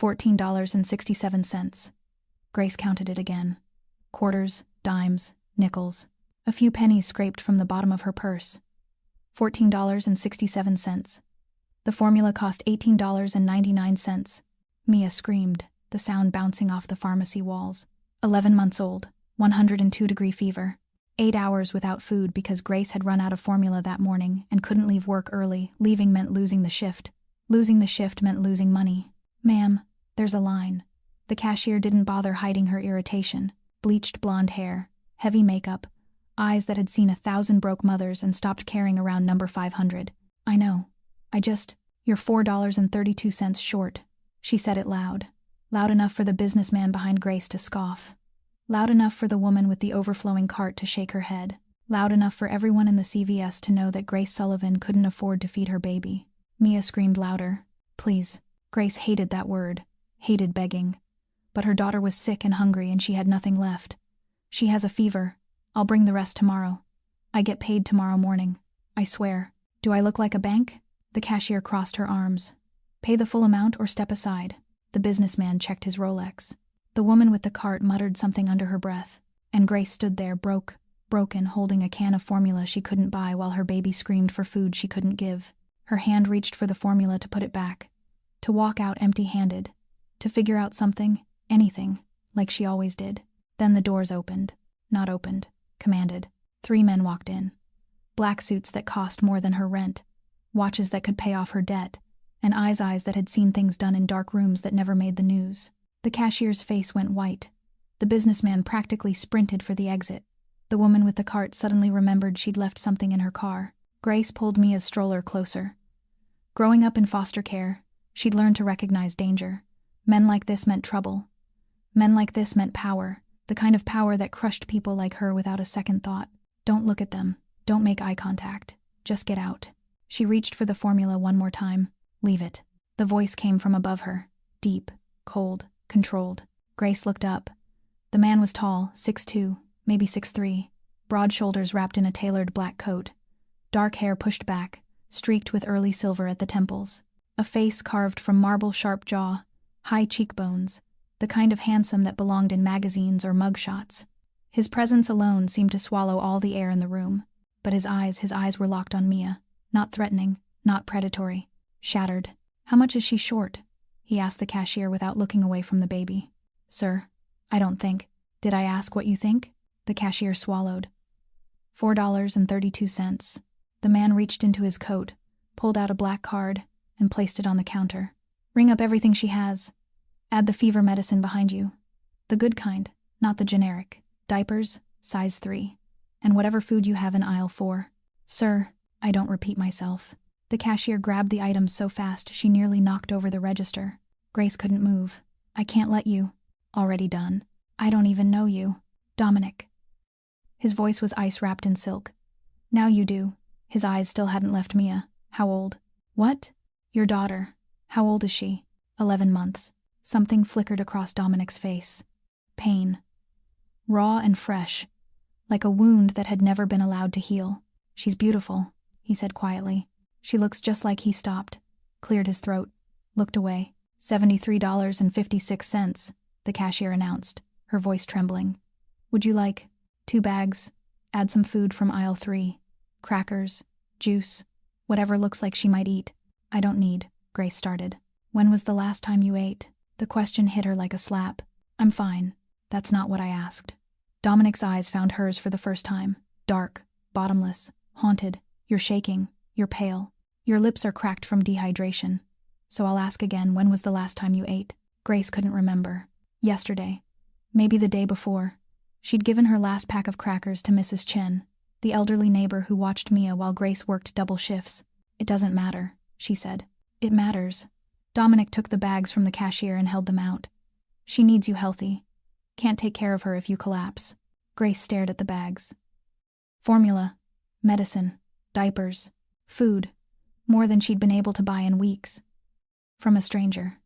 $14.67. Grace counted it again. Quarters, dimes, nickels. A few pennies scraped from the bottom of her purse. $14.67. The formula cost $18.99. Mia screamed, the sound bouncing off the pharmacy walls. 11 months old, 102-degree fever. 8 hours without food because Grace had run out of formula that morning and couldn't leave work early. Leaving meant losing the shift. Losing the shift meant losing money. "Ma'am, there's a line." The cashier didn't bother hiding her irritation. Bleached blonde hair, heavy makeup, eyes that had seen 1,000 broke mothers and stopped caring around number 500. "I know. You're $4.32 short." She said it loud. Loud enough for the businessman behind Grace to scoff. Loud enough for the woman with the overflowing cart to shake her head. Loud enough for everyone in the CVS to know that Grace Sullivan couldn't afford to feed her baby. Mia screamed louder. Please. Grace hated that word. Hated begging. But her daughter was sick and hungry and she had nothing left. "She has a fever. I'll bring the rest tomorrow. I get paid tomorrow morning. I swear." "Do I look like a bank?" The cashier crossed her arms. "Pay the full amount or step aside." The businessman checked his Rolex. The woman with the cart muttered something under her breath, and Grace stood there broken, holding a can of formula she couldn't buy while her baby screamed for food she couldn't give. Her hand reached for the formula to put it back, to walk out empty-handed, to figure out something, anything, like she always did. Then the doors opened. Not opened, commanded. 3 men walked in. Black suits that cost more than her rent, watches that could pay off her debt, and eyes that had seen things done in dark rooms that never made the news. The cashier's face went white. The businessman practically sprinted for the exit. The woman with the cart suddenly remembered she'd left something in her car. Grace pulled Mia's stroller closer. Growing up in foster care, she'd learned to recognize danger. Men like this meant trouble. Men like this meant power, the kind of power that crushed people like her without a second thought. "Don't look at them. Don't make eye contact. Just get out." She reached for the formula one more time. "Leave it." The voice came from above her. Deep, cold, controlled. Grace looked up. The man was tall, 6'2", maybe 6'3", broad shoulders wrapped in a tailored black coat. Dark hair pushed back, streaked with early silver at the temples. A face carved from marble sharp jaw, high cheekbones, the kind of handsome that belonged in magazines or mugshots. His presence alone seemed to swallow all the air in the room. But his eyes were locked on Mia. Not threatening, not predatory. Shattered. "How much is she short?" he asked the cashier without looking away from the baby. "Sir, I don't think." "Did I ask what you think?" The cashier swallowed. $4.32. The man reached into his coat, pulled out a black card, and placed it on the counter. "Ring up everything she has. Add the fever medicine behind you. The good kind, not the generic. Diapers, size 3. And whatever food you have in aisle 4. Sir, I don't repeat myself." The cashier grabbed the items so fast she nearly knocked over the register. Grace couldn't move. "I can't let you." "Already done. I don't even know you." "Dominic." His voice was ice wrapped in silk. "Now you do." His eyes still hadn't left Mia. "How old?" "What?" "Your daughter. How old is she?" 11 months. Something flickered across Dominic's face. Pain. Raw and fresh, like a wound that had never been allowed to heal. "She's beautiful," he said quietly. "She looks just like." He stopped, cleared his throat, looked away. $73.56, the cashier announced, her voice trembling. "Would you like 2 bags? Add some food from aisle 3. Crackers, juice, whatever looks like she might eat." "I don't need," Grace started. "When was the last time you ate?" The question hit her like a slap. "I'm fine. That's not what I asked." Dominic's eyes found hers for the first time. Dark, bottomless, haunted. "You're shaking. You're pale. Your lips are cracked from dehydration. So I'll ask again, when was the last time you ate?" Grace couldn't remember. Yesterday. Maybe the day before. She'd given her last pack of crackers to Mrs. Chen, the elderly neighbor who watched Mia while Grace worked double shifts. "It doesn't matter," she said. "It matters." Dominic took the bags from the cashier and held them out. "She needs you healthy. Can't take care of her if you collapse." Grace stared at the bags. Formula, medicine, diapers, food, more than she'd been able to buy in weeks. From a stranger.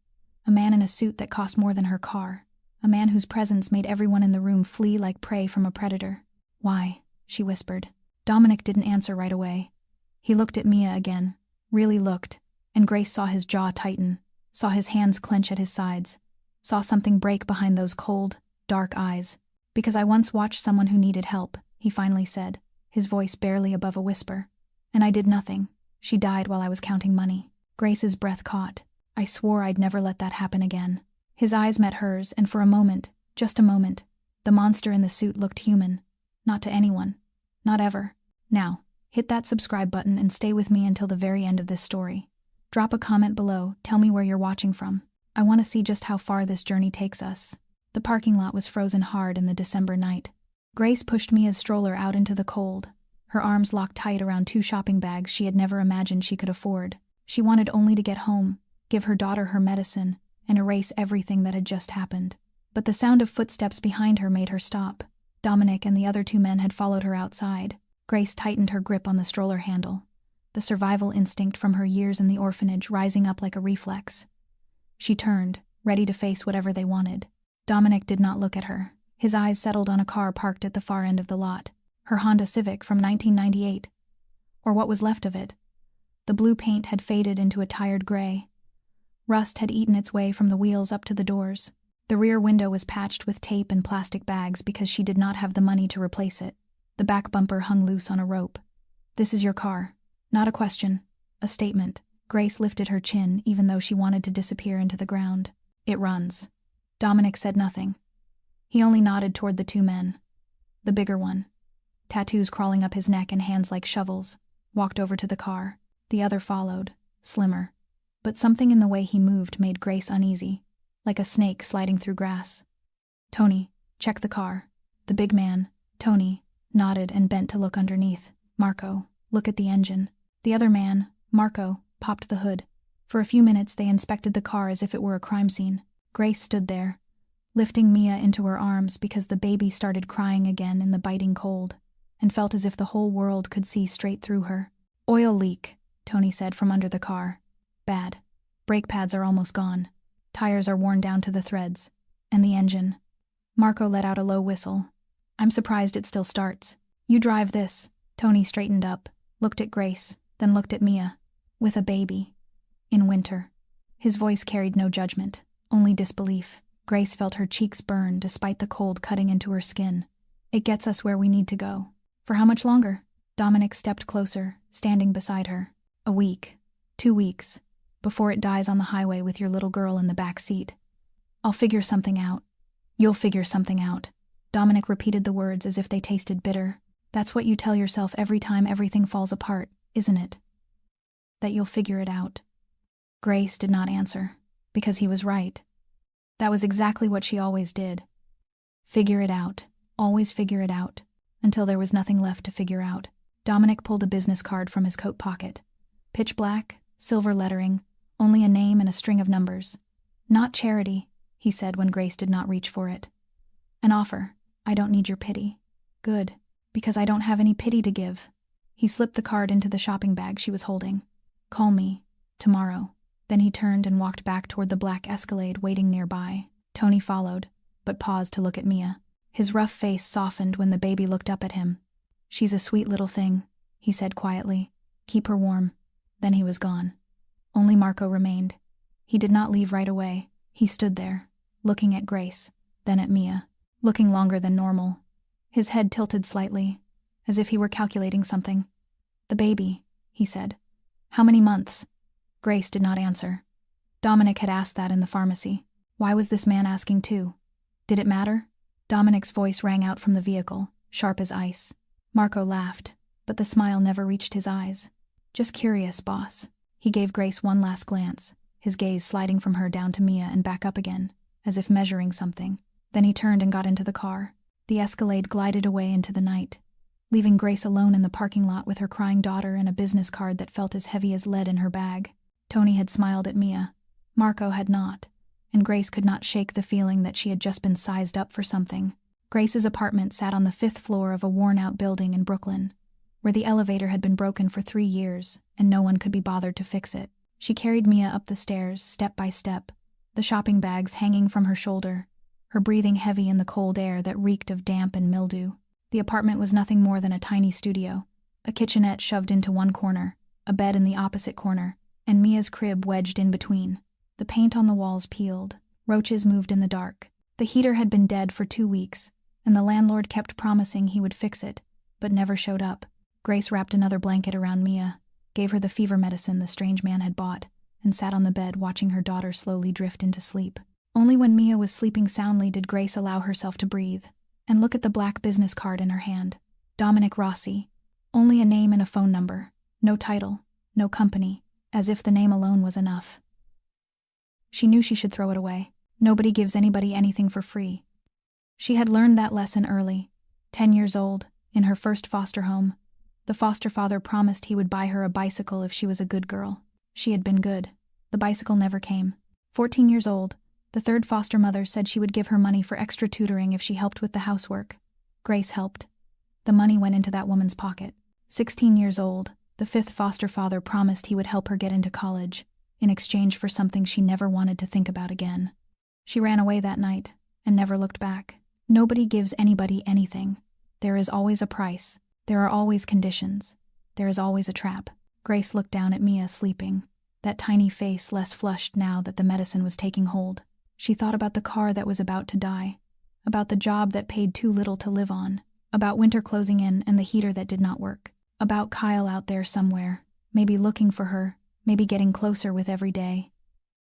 A man in a suit that cost more than her car. A man whose presence made everyone in the room flee like prey from a predator. "Why?" she whispered. Dominic didn't answer right away. He looked at Mia again, really looked, and Grace saw his jaw tighten, saw his hands clench at his sides, saw something break behind those cold, dark eyes. "Because I once watched someone who needed help," he finally said, his voice barely above a whisper. "And I did nothing. She died while I was counting money." Grace's breath caught. I swore I'd never let that happen again. His eyes met hers, and for a moment, just a moment, the monster in the suit looked human. Not to anyone. Not ever. Now, hit that subscribe button and stay with me until the very end of this story. Drop a comment below, tell me where you're watching from. I want to see just how far this journey takes us. The parking lot was frozen hard in the December night. Grace pushed Mia's stroller out into the cold, her arms locked tight around 2 shopping bags she had never imagined she could afford. She wanted only to get home, give her daughter her medicine, and erase everything that had just happened. But the sound of footsteps behind her made her stop. Dominic and the other 2 men had followed her outside. Grace tightened her grip on the stroller handle, the survival instinct from her years in the orphanage rising up like a reflex. She turned, ready to face whatever they wanted. Dominic did not look at her. His eyes settled on a car parked at the far end of the lot, her Honda Civic from 1998. Or what was left of it. The blue paint had faded into a tired gray. Rust had eaten its way from the wheels up to the doors. The rear window was patched with tape and plastic bags because she did not have the money to replace it. The back bumper hung loose on a rope. "This is your car." Not a question, a statement. Grace lifted her chin even though she wanted to disappear into the ground. "It runs." Dominic said nothing. He only nodded toward the 2 men. The bigger one, tattoos crawling up his neck and hands like shovels, walked over to the car. The other followed, slimmer. But something in the way he moved made Grace uneasy, like a snake sliding through grass. "Tony, check the car." The big man, Tony, nodded and bent to look underneath. "Marco, look at the engine." The other man, Marco, popped the hood. For a few minutes they inspected the car as if it were a crime scene. Grace stood there, lifting Mia into her arms because the baby started crying again in the biting cold, and felt as if the whole world could see straight through her. "Oil leak," Tony said from under the car. "Bad. Brake pads are almost gone. Tires are worn down to the threads. And the engine." Marco let out a low whistle. "I'm surprised it still starts." "You drive this." Tony straightened up, looked at Grace, then looked at Mia. "With a baby. In winter." His voice carried no judgment, only disbelief. Grace felt her cheeks burn despite the cold cutting into her skin. "It gets us where we need to go." "For how much longer?" Dominic stepped closer, standing beside her. "A week. 2 weeks. Before it dies on the highway with your little girl in the back seat. I'll figure something out." "You'll figure something out." Dominic repeated the words as if they tasted bitter. "That's what you tell yourself every time everything falls apart, isn't it? That you'll figure it out." Grace did not answer, because he was right. That was exactly what she always did. Figure it out. Always figure it out. Until there was nothing left to figure out. Dominic pulled a business card from his coat pocket. Pitch black, silver lettering, only a name and a string of numbers. "Not charity," he said when Grace did not reach for it. "An offer. I don't need your pity." "Good, because I don't have any pity to give." He slipped the card into the shopping bag she was holding. "Call me. Tomorrow." Then he turned and walked back toward the black Escalade waiting nearby. Tony followed, but paused to look at Mia. His rough face softened when the baby looked up at him. "She's a sweet little thing," he said quietly. "Keep her warm." Then he was gone. Only Marco remained. He did not leave right away. He stood there, looking at Grace, then at Mia, looking longer than normal. His head tilted slightly, as if he were calculating something. "The baby," he said. "How many months?" Grace did not answer. Dominic had asked that in the pharmacy. Why was this man asking too? Did it matter? Dominic's voice rang out from the vehicle, sharp as ice. Marco laughed, but the smile never reached his eyes. "Just curious, boss." He gave Grace one last glance, his gaze sliding from her down to Mia and back up again, as if measuring something. Then he turned and got into the car. The Escalade glided away into the night, leaving Grace alone in the parking lot with her crying daughter and a business card that felt as heavy as lead in her bag. Tony had smiled at Mia. Marco had not, and Grace could not shake the feeling that she had just been sized up for something. Grace's apartment sat on the 5th floor of a worn-out building in Brooklyn, where the elevator had been broken for 3 years, and no one could be bothered to fix it. She carried Mia up the stairs, step by step, the shopping bags hanging from her shoulder, her breathing heavy in the cold air that reeked of damp and mildew. The apartment was nothing more than a tiny studio, a kitchenette shoved into one corner, a bed in the opposite corner, and Mia's crib wedged in between. The paint on the walls peeled. Roaches moved in the dark. The heater had been dead for 2 weeks, and the landlord kept promising he would fix it, but never showed up. Grace wrapped another blanket around Mia, gave her the fever medicine the strange man had bought, and sat on the bed watching her daughter slowly drift into sleep. Only when Mia was sleeping soundly did Grace allow herself to breathe and look at the black business card in her hand. Dominic Rossi. Only a name and a phone number. No title, no company, as if the name alone was enough. She knew she should throw it away. Nobody gives anybody anything for free. She had learned that lesson early. 10 years old, in her first foster home, the foster father promised he would buy her a bicycle if she was a good girl. She had been good. The bicycle never came. 14 years old, the third foster mother said she would give her money for extra tutoring if she helped with the housework. Grace helped. The money went into that woman's pocket. 16 years old, the fifth foster father promised he would help her get into college, in exchange for something she never wanted to think about again. She ran away that night, and never looked back. Nobody gives anybody anything. There is always a price. There are always conditions. There is always a trap. Grace looked down at Mia sleeping, that tiny face less flushed now that the medicine was taking hold. She thought about the car that was about to die, about the job that paid too little to live on, about winter closing in and the heater that did not work, about Kyle out there somewhere, maybe looking for her, maybe getting closer with every day.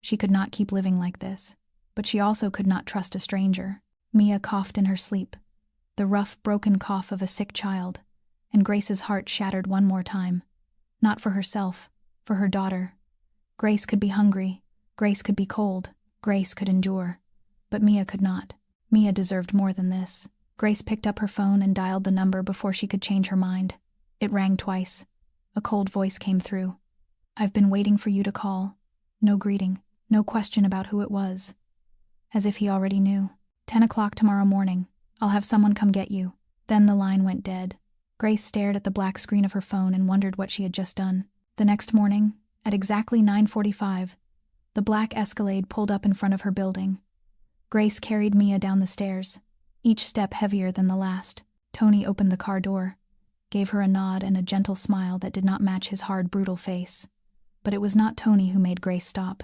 She could not keep living like this, but she also could not trust a stranger. Mia coughed in her sleep, the rough, broken cough of a sick child, and Grace's heart shattered one more time. Not for herself, for her daughter. Grace could be hungry, Grace could be cold, Grace could endure. But Mia could not. Mia deserved more than this. Grace picked up her phone and dialed the number before she could change her mind. It rang twice. A cold voice came through. "I've been waiting for you to call." No greeting, no question about who it was. As if he already knew. 10 o'clock tomorrow morning. I'll have someone come get you. Then the line went dead. Grace stared at the black screen of her phone and wondered what she had just done. The next morning, at exactly 9:45, the black Escalade pulled up in front of her building. Grace carried Mia down the stairs, each step heavier than the last. Tony opened the car door, gave her a nod and a gentle smile that did not match his hard, brutal face. But it was not Tony who made Grace stop.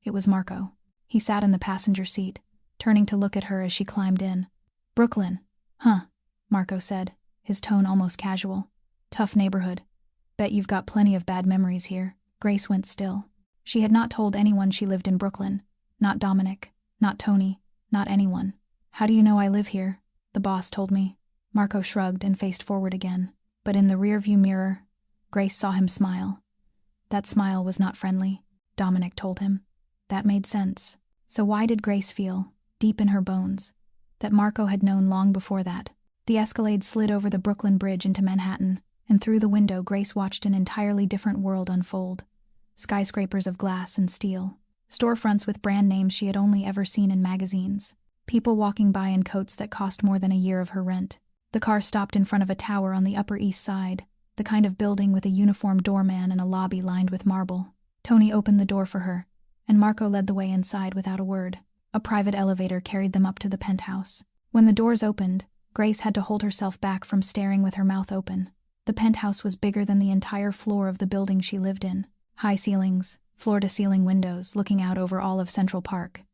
It was Marco. He sat in the passenger seat, turning to look at her as she climbed in. "Brooklyn, huh?" Marco said, his tone almost casual. "Tough neighborhood. Bet you've got plenty of bad memories here." Grace went still. She had not told anyone she lived in Brooklyn. Not Dominic, not Tony, not anyone. "How do you know I live here?" "The boss told me." Marco shrugged and faced forward again. But in the rearview mirror, Grace saw him smile. That smile was not friendly, Dominic told him. That made sense. So why did Grace feel, deep in her bones, that Marco had known long before that? The Escalade slid over the Brooklyn Bridge into Manhattan, and through the window Grace watched an entirely different world unfold. Skyscrapers of glass and steel. Storefronts with brand names she had only ever seen in magazines. People walking by in coats that cost more than a year of her rent. The car stopped in front of a tower on the Upper East Side, the kind of building with a uniformed doorman and a lobby lined with marble. Tony opened the door for her, and Marco led the way inside without a word. A private elevator carried them up to the penthouse. When the doors opened, Grace had to hold herself back from staring with her mouth open. The penthouse was bigger than the entire floor of the building she lived in. High ceilings, floor-to-ceiling windows looking out over all of Central Park.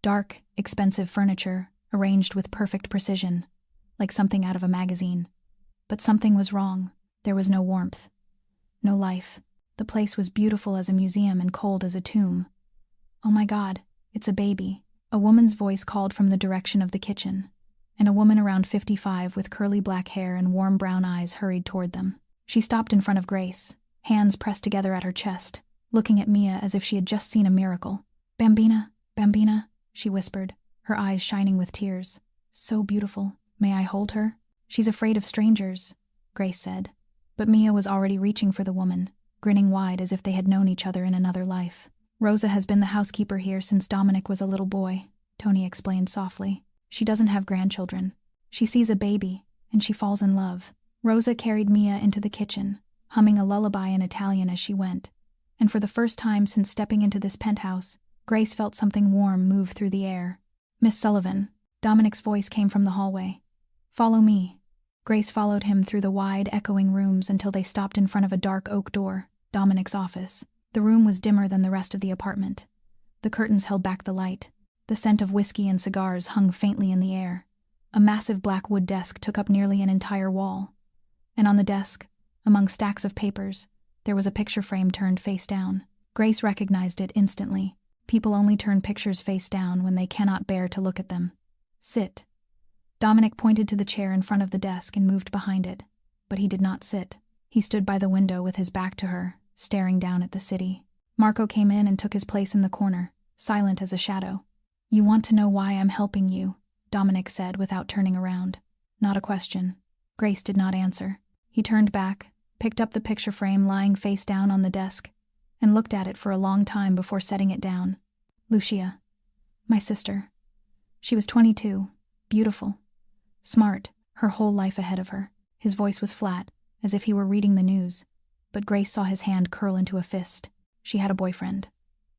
Dark, expensive furniture, arranged with perfect precision, like something out of a magazine. But something was wrong. There was no warmth. No life. The place was beautiful as a museum and cold as a tomb. "Oh my God, it's a baby." A woman's voice called from the direction of the kitchen, and a woman around 55 with curly black hair and warm brown eyes hurried toward them. She stopped in front of Grace, hands pressed together at her chest, looking at Mia as if she had just seen a miracle. "Bambina, Bambina," she whispered, her eyes shining with tears. "So beautiful. May I hold her?" "She's afraid of strangers," Grace said. But Mia was already reaching for the woman, grinning wide as if they had known each other in another life. "Rosa has been the housekeeper here since Dominic was a little boy," Tony explained softly. "She doesn't have grandchildren. She sees a baby, and she falls in love." Rosa carried Mia into the kitchen, humming a lullaby in Italian as she went. And for the first time since stepping into this penthouse, Grace felt something warm move through the air. "Miss Sullivan," Dominic's voice came from the hallway. "Follow me." Grace followed him through the wide, echoing rooms until they stopped in front of a dark oak door, Dominic's office. The room was dimmer than the rest of the apartment. The The curtains held back the light. The scent of whiskey and cigars hung faintly in the air. A massive black wood desk took up nearly an entire wall. And on the desk, among stacks of papers, there was a picture frame turned face down. Grace recognized it instantly. People only turn pictures face down when they cannot bear to look at them. Sit. Dominic pointed to the chair in front of the desk and moved behind it. But he did not sit. He stood by the window with his back to her, staring down at the city. Marco came in and took his place in the corner, silent as a shadow. "You want to know why I'm helping you," Dominic said without turning around. Not a question. Grace did not answer. He turned back, picked up the picture frame lying face down on the desk, and looked at it for a long time before setting it down. Lucia. My sister. She was 22, beautiful, smart, her whole life ahead of her. His voice was flat, as if he were reading the news, but Grace saw his hand curl into a fist. She had a boyfriend.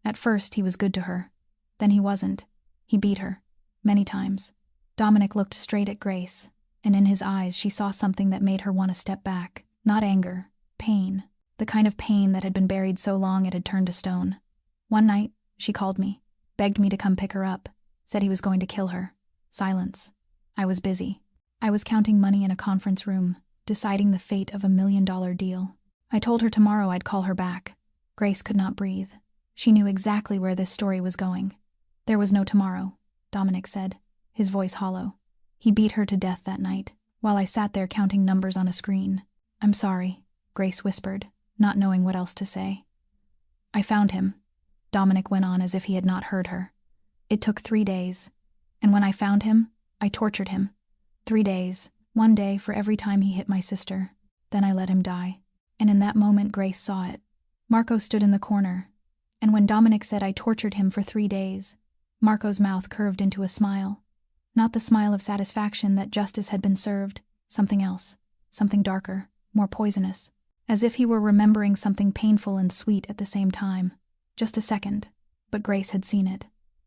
At first, he was good to her. Then he wasn't. He beat her. Many times. Dominic looked straight at Grace, and in his eyes she saw something that made her want to step back. Not anger, pain. The kind of pain that had been buried so long it had turned to stone. One night, she called me, begged me to come pick her up, said he was going to kill her. Silence. I was busy. I was counting money in a conference room, deciding the fate of $1 million deal. I told her tomorrow I'd call her back. Grace could not breathe. She knew exactly where this story was going. There was no tomorrow, Dominic said, his voice hollow. He beat her to death that night, while I sat there counting numbers on a screen. I'm sorry, Grace whispered, not knowing what else to say. I found him, Dominic went on as if he had not heard her. It took 3 days, and when I found him, I tortured him. 3 days, 1 day for every time he hit my sister. Then I let him die. And in that moment Grace saw it. Marco stood in the corner, and when Dominic said I tortured him for 3 days, Marco's mouth curved into a smile. Not the smile of satisfaction that justice had been served, something else, something darker, more poisonous, as if he were remembering something painful and sweet at the same time. Just a second, but Grace had seen it.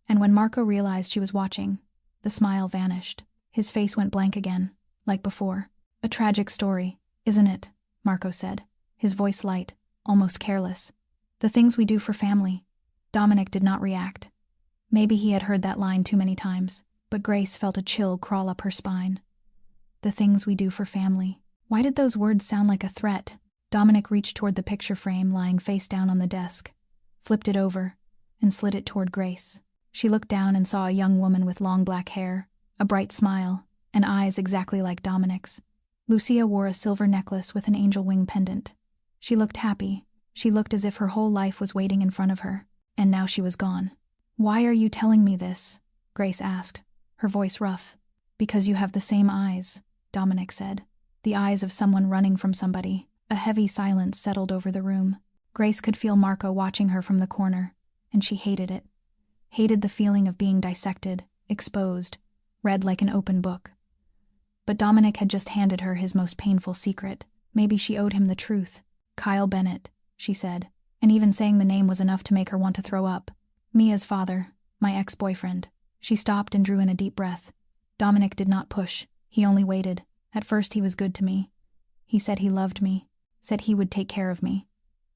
And when Marco realized she was watching, the smile vanished. His face went blank again, like before. A tragic story, isn't it? Marco said, his voice light, almost careless. The things we do for family. Dominic did not react. Maybe he had heard that line too many times, but Grace felt a chill crawl up her spine. The things we do for family. Why did those words sound like a threat? Dominic reached toward the picture frame lying face down on the desk, flipped it over, and slid it toward Grace. She looked down and saw a young woman with long black hair, a bright smile, and eyes exactly like Dominic's. Lucia wore a silver necklace with an angel wing pendant. She looked happy. She looked as if her whole life was waiting in front of her, and now she was gone. Why are you telling me this? Grace asked, her voice rough. Because you have the same eyes, Dominic said. The eyes of someone running from somebody. A heavy silence settled over the room. Grace could feel Marco watching her from the corner, and she hated it. Hated the feeling of being dissected, exposed, read like an open book. But Dominic had just handed her his most painful secret. Maybe she owed him the truth. Kyle Bennett, she said, and even saying the name was enough to make her want to throw up. Mia's father, my ex-boyfriend. She stopped and drew in a deep breath. Dominic did not push. He only waited. At first he was good to me. He said he loved me, said he would take care of me.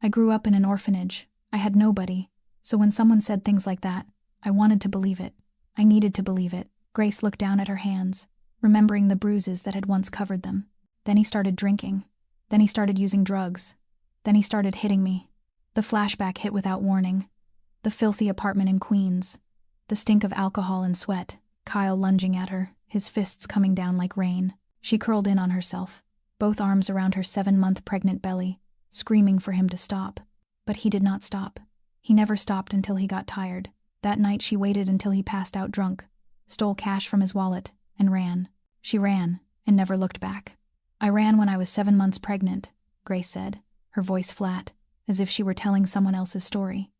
I grew up in an orphanage. I had nobody. So when someone said things like that, I wanted to believe it. I needed to believe it. Grace looked down at her hands, remembering the bruises that had once covered them. Then he started drinking. Then he started using drugs. Then he started hitting me. The flashback hit without warning. The filthy apartment in Queens. The stink of alcohol and sweat. Kyle lunging at her, his fists coming down like rain. She curled in on herself, both arms around her 7-month pregnant belly, screaming for him to stop. But he did not stop. He never stopped until he got tired. That night she waited until he passed out drunk, stole cash from his wallet, and ran. She ran, and never looked back. I ran when I was 7 months pregnant, Grace said, her voice flat, as if she were telling someone else's story.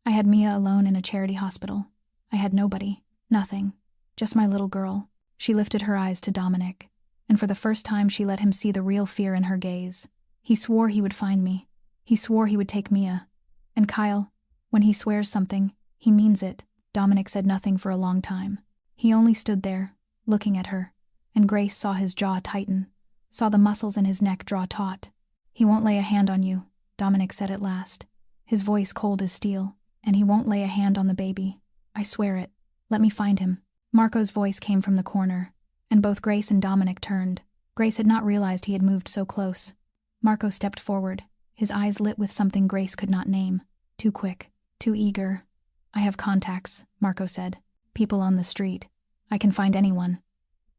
I had Mia alone in a charity hospital. I had nobody, nothing, just my little girl. She lifted her eyes to Dominic, and for the first time she let him see the real fear in her gaze. He swore he would find me. He swore he would take Mia. And Kyle, when he swears something, he means it. Dominic said nothing for a long time. He only stood there, looking at her, and Grace saw his jaw tighten, saw the muscles in his neck draw taut. He won't lay a hand on you, Dominic said at last, his voice cold as steel. And he won't lay a hand on the baby. I swear it. Let me find him." Marco's voice came from the corner, and both Grace and Dominic turned. Grace had not realized he had moved so close. Marco stepped forward, his eyes lit with something Grace could not name. Too quick, too eager. "I have contacts," Marco said. "People on the street. I can find anyone."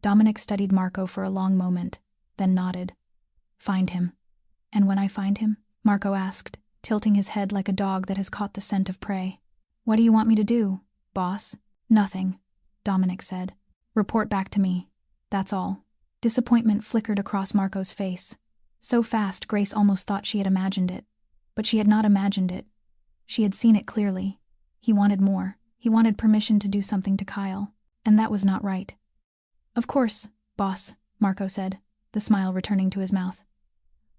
Dominic studied Marco for a long moment, then nodded. "Find him." "And when I find him?" Marco asked, tilting his head like a dog that has caught the scent of prey. "What do you want me to do, boss?" "Nothing," Dominic said. "Report back to me. That's all." Disappointment flickered across Marco's face. So fast, Grace almost thought she had imagined it. But she had not imagined it. She had seen it clearly. He wanted more. He wanted permission to do something to Kyle. And that was not right. "Of course, boss," Marco said, the smile returning to his mouth.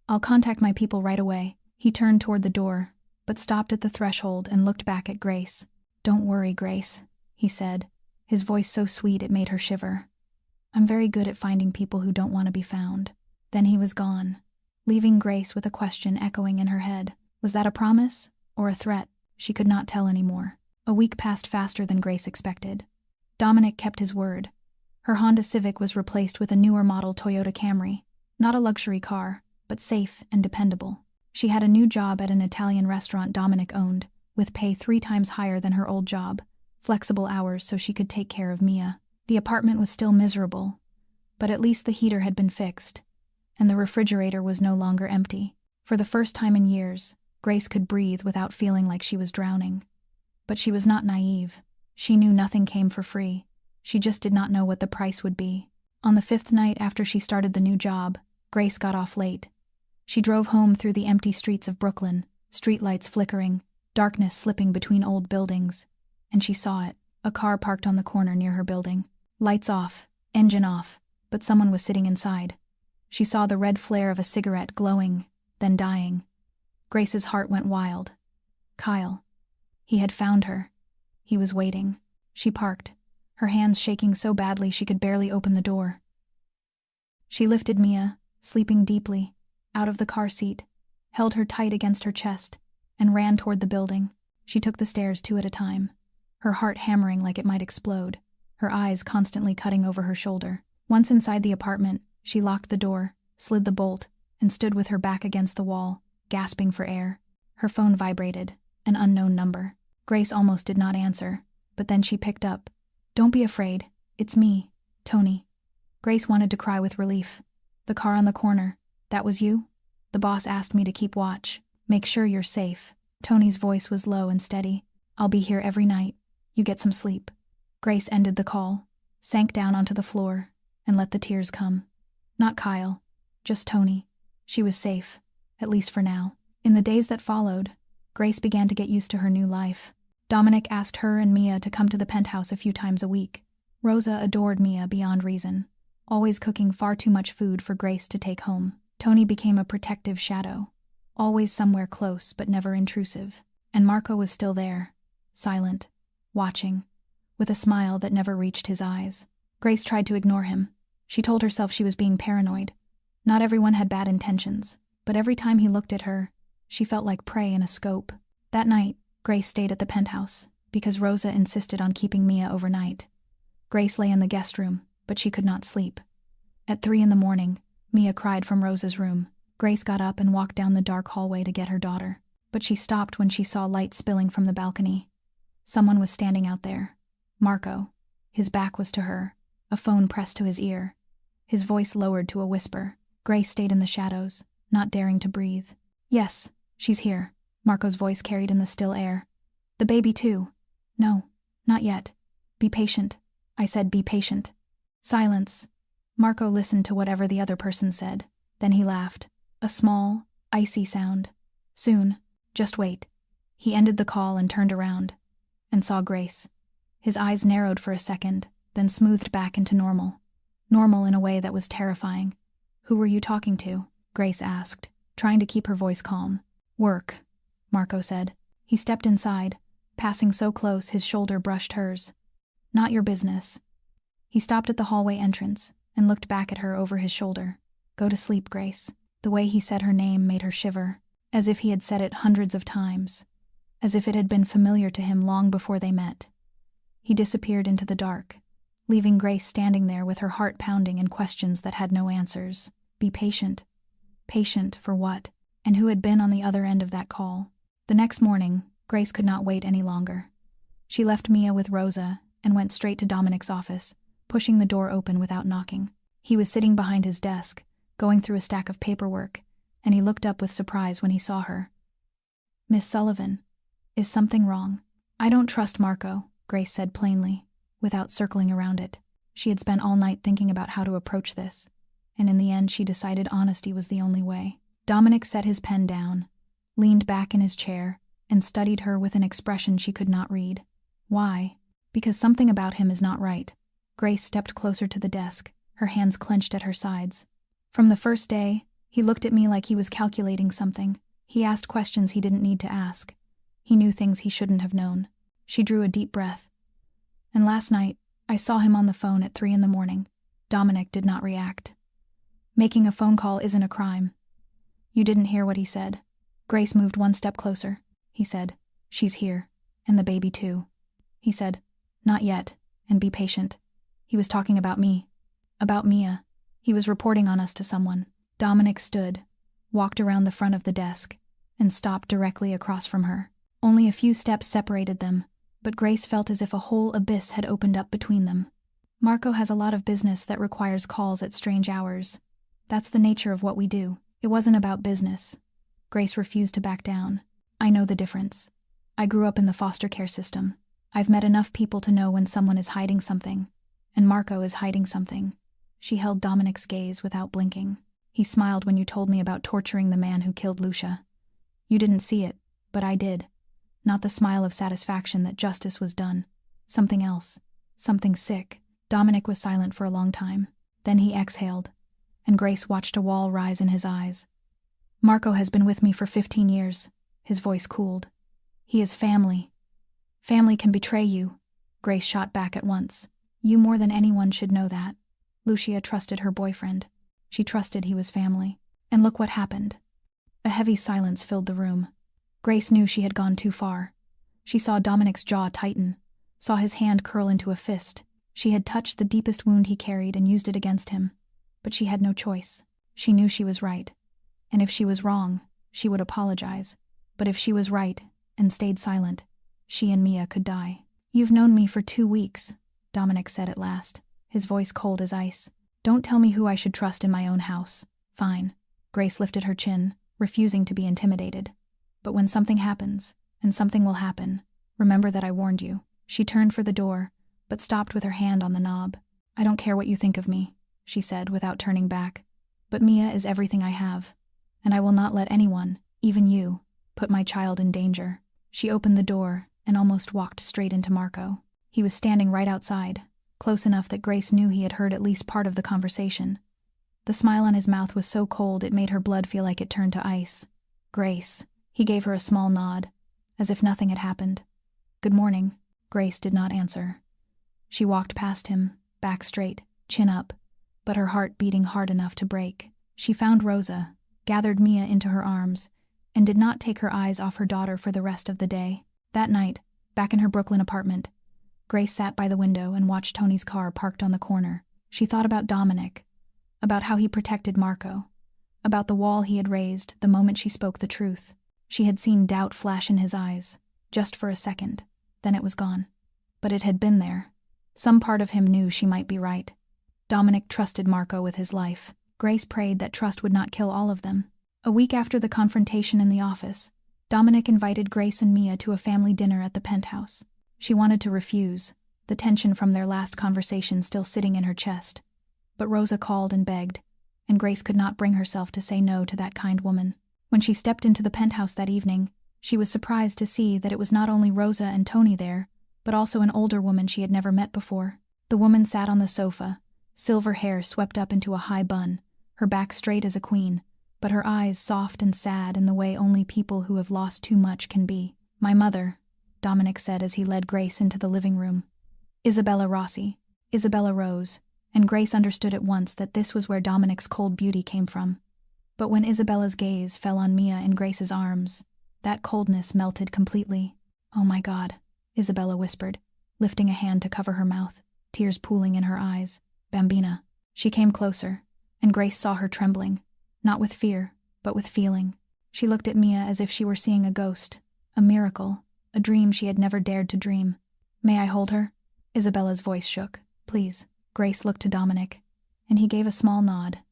"I'll contact my people right away." He turned toward the door, but stopped at the threshold and looked back at Grace. "Don't worry, Grace," he said, his voice so sweet it made her shiver. "I'm very good at finding people who don't want to be found." Then he was gone, leaving Grace with a question echoing in her head. Was that a promise or a threat? She could not tell anymore. A week passed faster than Grace expected. Dominic kept his word. Her Honda Civic was replaced with a newer model Toyota Camry. Not a luxury car, but safe and dependable. She had a new job at an Italian restaurant Dominic owned, with pay 3 times higher than her old job, flexible hours so she could take care of Mia. The apartment was still miserable, but at least the heater had been fixed, and the refrigerator was no longer empty. For the first time in years, Grace could breathe without feeling like she was drowning. But she was not naive. She knew nothing came for free. She just did not know what the price would be. On the 5th night after she started the new job, Grace got off late. She drove home through the empty streets of Brooklyn, streetlights flickering, darkness slipping between old buildings. And she saw it, a car parked on the corner near her building. Lights off, engine off, but someone was sitting inside. She saw the red flare of a cigarette glowing, then dying. Grace's heart went wild. Kyle. He had found her. He was waiting. She parked, her hands shaking so badly she could barely open the door. She lifted Mia, sleeping deeply, out of the car seat, held her tight against her chest, and ran toward the building. She took the stairs 2 at a time, her heart hammering like it might explode, her eyes constantly cutting over her shoulder. Once inside the apartment, she locked the door, slid the bolt, and stood with her back against the wall, gasping for air. Her phone vibrated, an unknown number. Grace almost did not answer, but then she picked up. "Don't be afraid. It's me, Tony." Grace wanted to cry with relief. "The car on the corner. That was you?" "The boss asked me to keep watch. Make sure you're safe." Tony's voice was low and steady. "I'll be here every night. You get some sleep." Grace ended the call, sank down onto the floor, and let the tears come. Not Kyle, just Tony. She was safe, at least for now. In the days that followed, Grace began to get used to her new life. Dominic asked her and Mia to come to the penthouse a few times a week. Rosa adored Mia beyond reason, always cooking far too much food for Grace to take home. Tony became a protective shadow, always somewhere close but never intrusive. And Marco was still there, silent, watching, with a smile that never reached his eyes. Grace tried to ignore him. She told herself she was being paranoid. Not everyone had bad intentions, but every time he looked at her, she felt like prey in a scope. That night, Grace stayed at the penthouse, because Rosa insisted on keeping Mia overnight. Grace lay in the guest room, but she could not sleep. At 3 a.m, Mia cried from Rosa's room. Grace got up and walked down the dark hallway to get her daughter, but she stopped when she saw light spilling from the balcony. Someone was standing out there. Marco. His back was to her, a phone pressed to his ear. His voice lowered to a whisper. Grace stayed in the shadows, not daring to breathe. "Yes, she's here," Marco's voice carried in the still air. "The baby too." "No, not yet. Be patient." I said be patient. Silence. Marco listened to whatever the other person said. Then he laughed. A small, icy sound. "Soon. Just wait." He ended the call and turned around, and saw Grace. His eyes narrowed for a second, then smoothed back into normal. Normal in a way that was terrifying. "Who were you talking to?" Grace asked, trying to keep her voice calm. "Work," Marco said. He stepped inside, passing so close his shoulder brushed hers. "Not your business." He stopped at the hallway entrance and looked back at her over his shoulder. "Go to sleep, Grace." The way he said her name made her shiver, as if he had said it hundreds of times. as if it had been familiar to him long before they met. He disappeared into the dark, leaving Grace standing there with her heart pounding and questions that had no answers. Be patient. Patient for what? And who had been on the other end of that call? The next morning, Grace could not wait any longer. She left Mia with Rosa and went straight to Dominic's office, pushing the door open without knocking. He was sitting behind his desk, going through a stack of paperwork, and he looked up with surprise when he saw her. "Miss Sullivan, is something wrong?" "I don't trust Marco," Grace said plainly, without circling around it. She had spent all night thinking about how to approach this, and in the end she decided honesty was the only way. Dominic set his pen down, leaned back in his chair, and studied her with an expression she could not read. Why? Because something about him is not right. Grace stepped closer to the desk, her hands clenched at her sides. From the first day, he looked at me like he was calculating something. He asked questions he didn't need to ask. He knew things he shouldn't have known. She drew a deep breath. And last night, I saw him on the phone at 3 a.m. Dominic did not react. "Making a phone call isn't a crime." "You didn't hear what he said." Grace moved one step closer. He said, "She's here, and the baby too." He said, "Not yet, and be patient." He was talking about me. About Mia. He was reporting on us to someone. Dominic stood, walked around the front of the desk, and stopped directly across from her. Only a few steps separated them, but Grace felt as if a whole abyss had opened up between them. "Marco has a lot of business that requires calls at strange hours. That's the nature of what we do. It wasn't about business." Grace refused to back down. "I know the difference. I grew up in the foster care system. I've met enough people to know when someone is hiding something, and Marco is hiding something." She held Dominic's gaze without blinking. "He smiled when you told me about torturing the man who killed Lucia. You didn't see it, but I did. Not the smile of satisfaction that justice was done. Something else. Something sick." Dominic was silent for a long time. Then he exhaled, and Grace watched a wall rise in his eyes. "Marco has been with me for 15 years. His voice cooled. "He is family. Family can betray you." Grace shot back at once. "You more than anyone should know that. Lucia trusted her boyfriend. She trusted he was family. And look what happened." A heavy silence filled the room. Grace knew she had gone too far. She saw Dominic's jaw tighten, saw his hand curl into a fist. She had touched the deepest wound he carried and used it against him. But she had no choice. She knew she was right. And if she was wrong, she would apologize. But if she was right, and stayed silent, she and Mia could die. "You've known me for 2 weeks, Dominic said at last, his voice cold as ice. "Don't tell me who I should trust in my own house." "Fine." Grace lifted her chin, refusing to be intimidated. "But when something happens, and something will happen, remember that I warned you." She turned for the door, but stopped with her hand on the knob. "I don't care what you think of me," she said without turning back. "But Mia is everything I have, and I will not let anyone, even you, put my child in danger." She opened the door and almost walked straight into Marco. He was standing right outside, close enough that Grace knew he had heard at least part of the conversation. The smile on his mouth was so cold it made her blood feel like it turned to ice. "Grace." He gave her a small nod, as if nothing had happened. "Good morning." Grace did not answer. She walked past him, back straight, chin up, but her heart beating hard enough to break. She found Rosa, gathered Mia into her arms, and did not take her eyes off her daughter for the rest of the day. That night, back in her Brooklyn apartment, Grace sat by the window and watched Tony's car parked on the corner. She thought about Dominic, about how he protected Marco, about the wall he had raised the moment she spoke the truth. She had seen doubt flash in his eyes, just for a second, then it was gone. But it had been there. Some part of him knew she might be right. Dominic trusted Marco with his life. Grace prayed that trust would not kill all of them. A week after the confrontation in the office, Dominic invited Grace and Mia to a family dinner at the penthouse. She wanted to refuse, the tension from their last conversation still sitting in her chest. But Rosa called and begged, and Grace could not bring herself to say no to that kind woman. When she stepped into the penthouse that evening, she was surprised to see that it was not only Rosa and Tony there, but also an older woman she had never met before. The woman sat on the sofa, silver hair swept up into a high bun, her back straight as a queen, but her eyes soft and sad in the way only people who have lost too much can be. "My mother," Dominic said as he led Grace into the living room. "Isabella Rossi." Isabella rose, and Grace understood at once that this was where Dominic's cold beauty came from. But when Isabella's gaze fell on Mia in Grace's arms, That coldness melted completely. "Oh my God," Isabella whispered, lifting a hand to cover her mouth, tears pooling in her eyes. "Bambina." She came closer, and Grace saw her trembling, not with fear, but with feeling. She looked at Mia as if she were seeing a ghost, a miracle, a dream she had never dared to dream. "May I hold her?" Isabella's voice shook. "Please." Grace looked to Dominic, and he gave a small nod,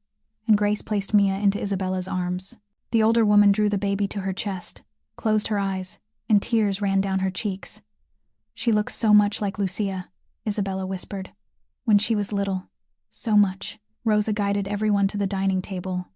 and Grace placed Mia into Isabella's arms. The older woman drew the baby to her chest, closed her eyes, and tears ran down her cheeks. "She looks so much like Lucia," Isabella whispered. "When she was little. So much." Rosa guided everyone to the dining table,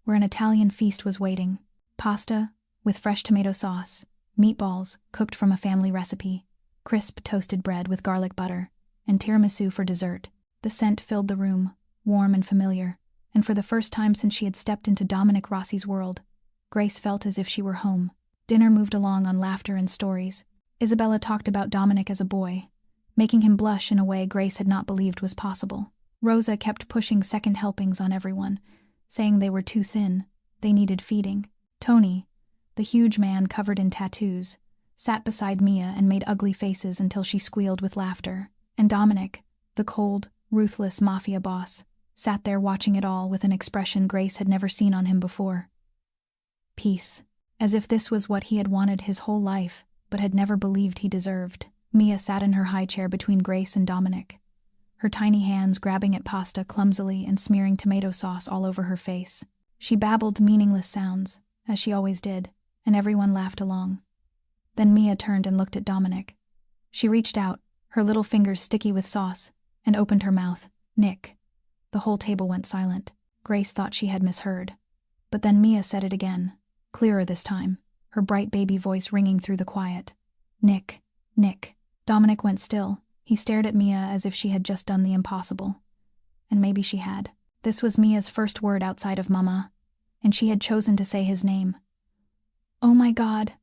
where an Italian feast was waiting. Pasta, with fresh tomato sauce, meatballs, cooked from a family recipe, crisp toasted bread with garlic butter, and tiramisu for dessert. The scent filled the room, warm and familiar, and for the first time since she had stepped into Dominic Rossi's world, Grace felt as if she were home. Dinner moved along on laughter and stories. Isabella talked about Dominic as a boy, making him blush in a way Grace had not believed was possible. Rosa kept pushing second helpings on everyone, saying they were too thin, they needed feeding. Tony, the huge man covered in tattoos, sat beside Mia and made ugly faces until she squealed with laughter. And Dominic, the cold, ruthless mafia boss, sat there watching it all with an expression Grace had never seen on him before. Peace. As if this was what he had wanted his whole life, but had never believed he deserved. Mia sat in her high chair between Grace and Dominic, her tiny hands grabbing at pasta clumsily and smearing tomato sauce all over her face. She babbled meaningless sounds, as she always did, and everyone laughed along. Then Mia turned and looked at Dominic. She reached out, her little fingers sticky with sauce, and opened her mouth. "Nick." The whole table went silent. Grace thought she had misheard. But then Mia said it again, clearer this time, her bright baby voice ringing through the quiet. "Nick, Nick." Dominic went still. He stared at Mia as if she had just done the impossible. And maybe she had. This was Mia's first word outside of Mama, and she had chosen to say his name. "Oh my God."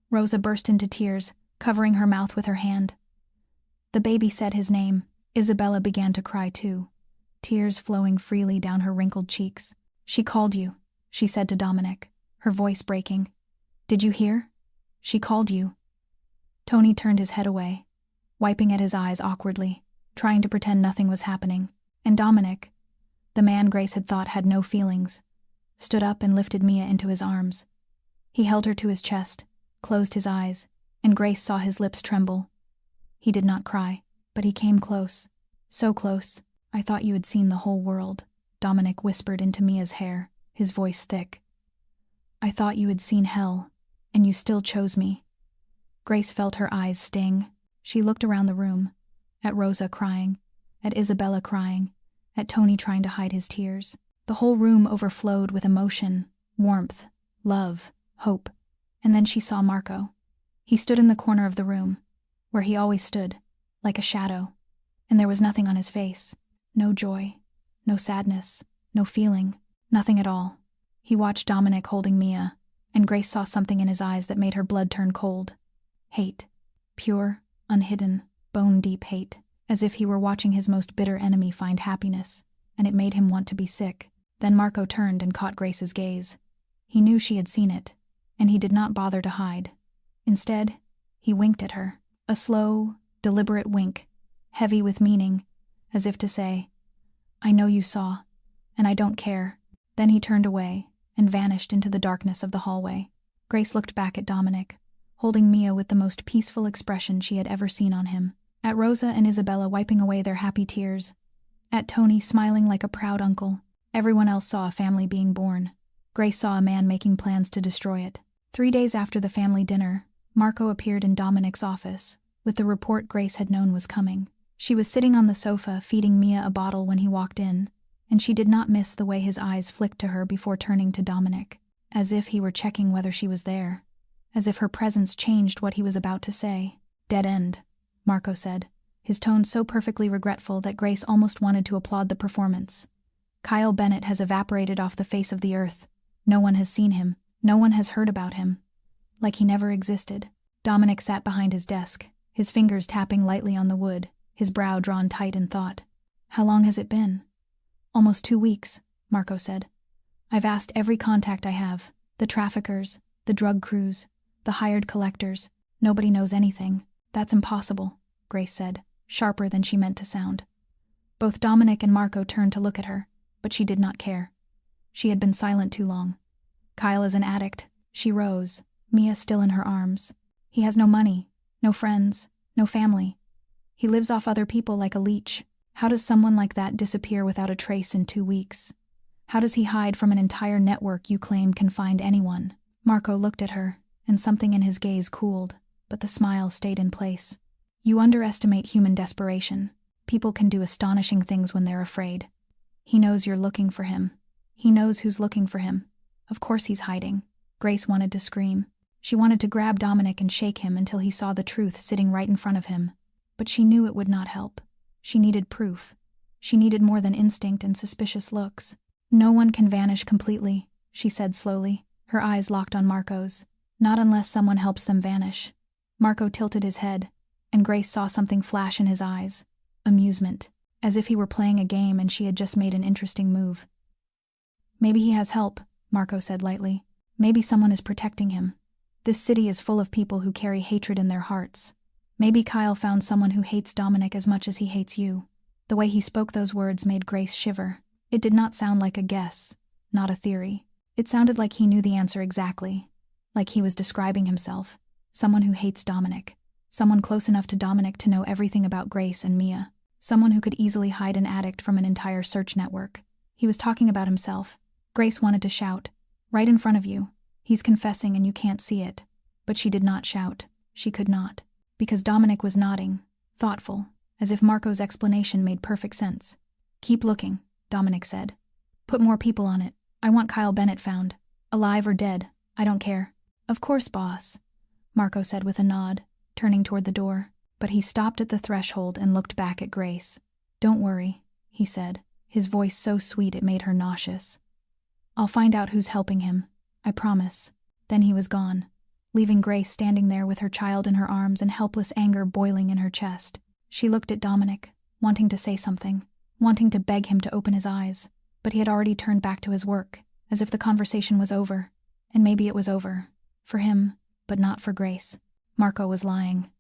Rosa burst into tears, covering her mouth with her hand. The baby said his name. Isabella began to cry too, tears flowing freely down her wrinkled cheeks. "She called you," she said to Dominic, her voice breaking. "Did you hear? She called you." Tony turned his head away, wiping at his eyes awkwardly, trying to pretend nothing was happening. And Dominic, the man Grace had thought had no feelings, stood up and lifted Mia into his arms. He held her to his chest, closed his eyes, and Grace saw his lips tremble. He did not cry, but he came close. So close. "I thought you had seen the whole world," Dominic whispered into Mia's hair, his voice thick. "I thought you had seen hell, and you still chose me." Grace felt her eyes sting. She looked around the room, at Rosa crying, at Isabella crying, at Tony trying to hide his tears. The whole room overflowed with emotion, warmth, love, hope. And then she saw Marco. He stood in the corner of the room, where he always stood, like a shadow, and there was nothing on his face. No joy, no sadness, no feeling, nothing at all. He watched Dominic holding Mia, and Grace saw something in his eyes that made her blood turn cold. Hate. Pure, unhidden, bone-deep hate, as if he were watching his most bitter enemy find happiness, and it made him want to be sick. Then Marco turned and caught Grace's gaze. He knew she had seen it, and he did not bother to hide. Instead, he winked at her, a slow, deliberate wink, heavy with meaning, as if to say, "I know you saw, and I don't care." Then he turned away and vanished into the darkness of the hallway. Grace looked back at Dominic, holding Mia with the most peaceful expression she had ever seen on him, at Rosa and Isabella wiping away their happy tears, at Tony smiling like a proud uncle. Everyone else saw a family being born. Grace saw a man making plans to destroy it. 3 days after the family dinner, Marco appeared in Dominic's office, with the report Grace had known was coming. She was sitting on the sofa feeding Mia a bottle when he walked in, and she did not miss the way his eyes flicked to her before turning to Dominic, as if he were checking whether she was there, as if her presence changed what he was about to say. "Dead end," Marco said, his tone so perfectly regretful that Grace almost wanted to applaud the performance. "Kyle Bennett has evaporated off the face of the earth. No one has seen him. No one has heard about him. Like he never existed." Dominic sat behind his desk, his fingers tapping lightly on the wood, his brow drawn tight in thought. "How long has it been?" "Almost 2 weeks," Marco said. "I've asked every contact I have, the traffickers, the drug crews, The hired collectors. Nobody knows anything. That's impossible, Grace said, sharper than she meant to sound. Both Dominic and Marco turned to look at her, but she did not care. She had been silent too long. Kyle is an addict. She rose, Mia still in her arms. He has no money, no friends, no family. He lives off other people like a leech. How does someone like that disappear without a trace in 2 weeks? How does he hide from an entire network you claim can find anyone? Marco looked at her, and something in his gaze cooled, but the smile stayed in place. You underestimate human desperation. People can do astonishing things when they're afraid. He knows you're looking for him. He knows who's looking for him. Of course he's hiding. Grace wanted to scream. She wanted to grab Dominic and shake him until he saw the truth sitting right in front of him. But she knew it would not help. She needed proof. She needed more than instinct and suspicious looks. No one can vanish completely, she said slowly, her eyes locked on Marco's. Not unless someone helps them vanish. Marco tilted his head, and Grace saw something flash in his eyes. Amusement. As if he were playing a game and she had just made an interesting move. Maybe he has help, Marco said lightly. Maybe someone is protecting him. This city is full of people who carry hatred in their hearts. Maybe Kyle found someone who hates Dominic as much as he hates you. The way he spoke those words made Grace shiver. It did not sound like a guess, not a theory. It sounded like he knew the answer exactly. Like he was describing himself. Someone who hates Dominic. Someone close enough to Dominic to know everything about Grace and Mia. Someone who could easily hide an addict from an entire search network. He was talking about himself. Grace wanted to shout. Right in front of you. He's confessing and you can't see it. But she did not shout. She could not. Because Dominic was nodding, thoughtful, as if Marco's explanation made perfect sense. Keep looking, Dominic said. Put more people on it. I want Kyle Bennett found. Alive or dead, I don't care. Of course, boss, Marco said with a nod, turning toward the door. But he stopped at the threshold and looked back at Grace. Don't worry, he said, his voice so sweet it made her nauseous. I'll find out who's helping him. I promise. Then he was gone, leaving Grace standing there with her child in her arms and helpless anger boiling in her chest. She looked at Dominic, wanting to say something, wanting to beg him to open his eyes, but he had already turned back to his work, as if the conversation was over. And maybe it was over. For him, but not for Grace. Marco was lying.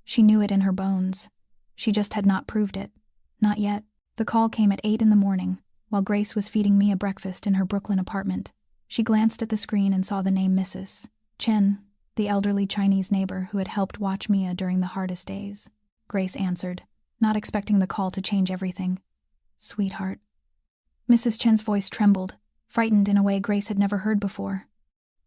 She knew it in her bones. She just had not proved it. Not yet. The call came at 8 in the morning, while Grace was feeding Mia breakfast in her Brooklyn apartment. She glanced at the screen and saw the name Mrs. Chen, the elderly Chinese neighbor who had helped watch Mia during the hardest days. Grace answered, not expecting the call to change everything. Sweetheart. Mrs. Chen's voice trembled, frightened in a way Grace had never heard before.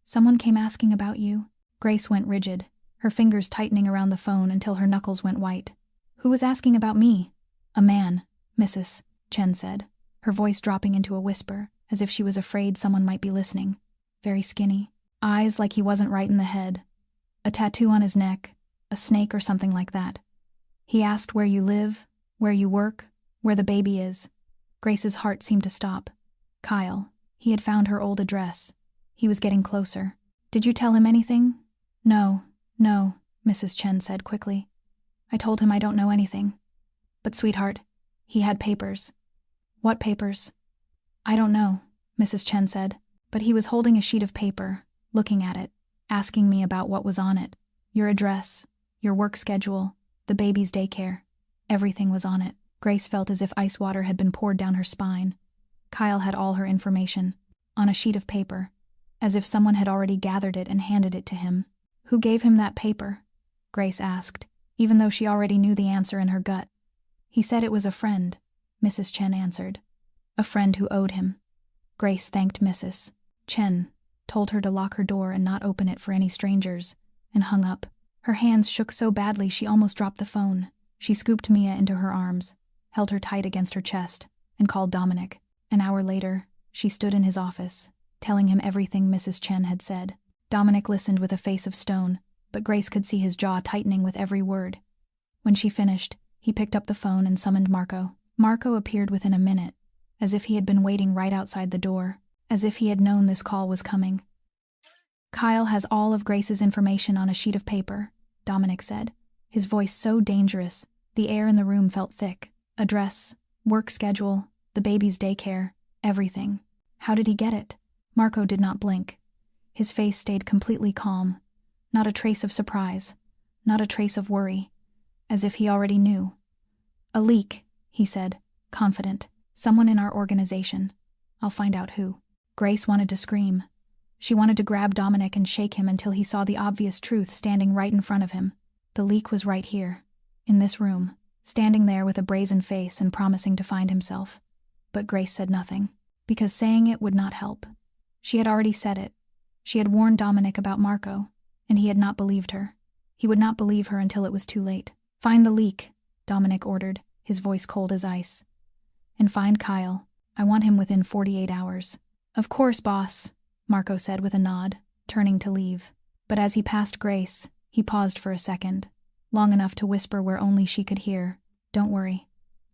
Someone came asking about you. Grace went rigid, her fingers tightening around the phone until her knuckles went white. Who was asking about me? A man, Mrs. Chen said, her voice dropping into a whisper, as if she was afraid someone might be listening. Very skinny. Eyes like he wasn't right in the head. A tattoo on his neck, a snake or something like that. He asked where you live, where you work, where the baby is. Grace's heart seemed to stop. Kyle. He had found her old address. He was getting closer. Did you tell him anything? No, Mrs. Chen said quickly. I told him I don't know anything. But sweetheart, he had papers. What papers? I don't know, Mrs. Chen said, but he was holding a sheet of paper, looking at it, asking me about what was on it. Your address, your work schedule, the baby's daycare. Everything was on it. Grace felt as if ice water had been poured down her spine. Kyle had all her information, on a sheet of paper, as if someone had already gathered it and handed it to him. Who gave him that paper? Grace asked, even though she already knew the answer in her gut. He said it was a friend, Mrs. Chen answered. A friend who owed him. Grace thanked Mrs. Chen, told her to lock her door and not open it for any strangers, and hung up. Her hands shook so badly she almost dropped the phone. She scooped Mia into her arms, held her tight against her chest, and called Dominic. An hour later, she stood in his office, telling him everything Mrs. Chen had said. Dominic listened with a face of stone, but Grace could see his jaw tightening with every word. When she finished, he picked up the phone and summoned Marco. Marco appeared within a minute, as if he had been waiting right outside the door, as if he had known this call was coming. Kyle has all of Grace's information on a sheet of paper, Dominic said, his voice so dangerous, the air in the room felt thick. Address, work schedule, the baby's daycare, everything. How did he get it? Marco did not blink. His face stayed completely calm. Not a trace of surprise. Not a trace of worry. As if he already knew. "A leak," he said, confident. "Someone in our organization. I'll find out who." Grace wanted to scream. She wanted to grab Dominic and shake him until he saw the obvious truth standing right in front of him. The leak was right here. In this room. Standing there with a brazen face and promising to find himself. But Grace said nothing. Because saying it would not help. She had already said it. She had warned Dominic about Marco, and he had not believed her. He would not believe her until it was too late. "Find the leak," Dominic ordered, his voice cold as ice. "And find Kyle. I want him within 48 hours. "Of course, boss," Marco said with a nod, turning to leave. But as he passed Grace, he paused for a second, long enough to whisper where only she could hear, "Don't worry.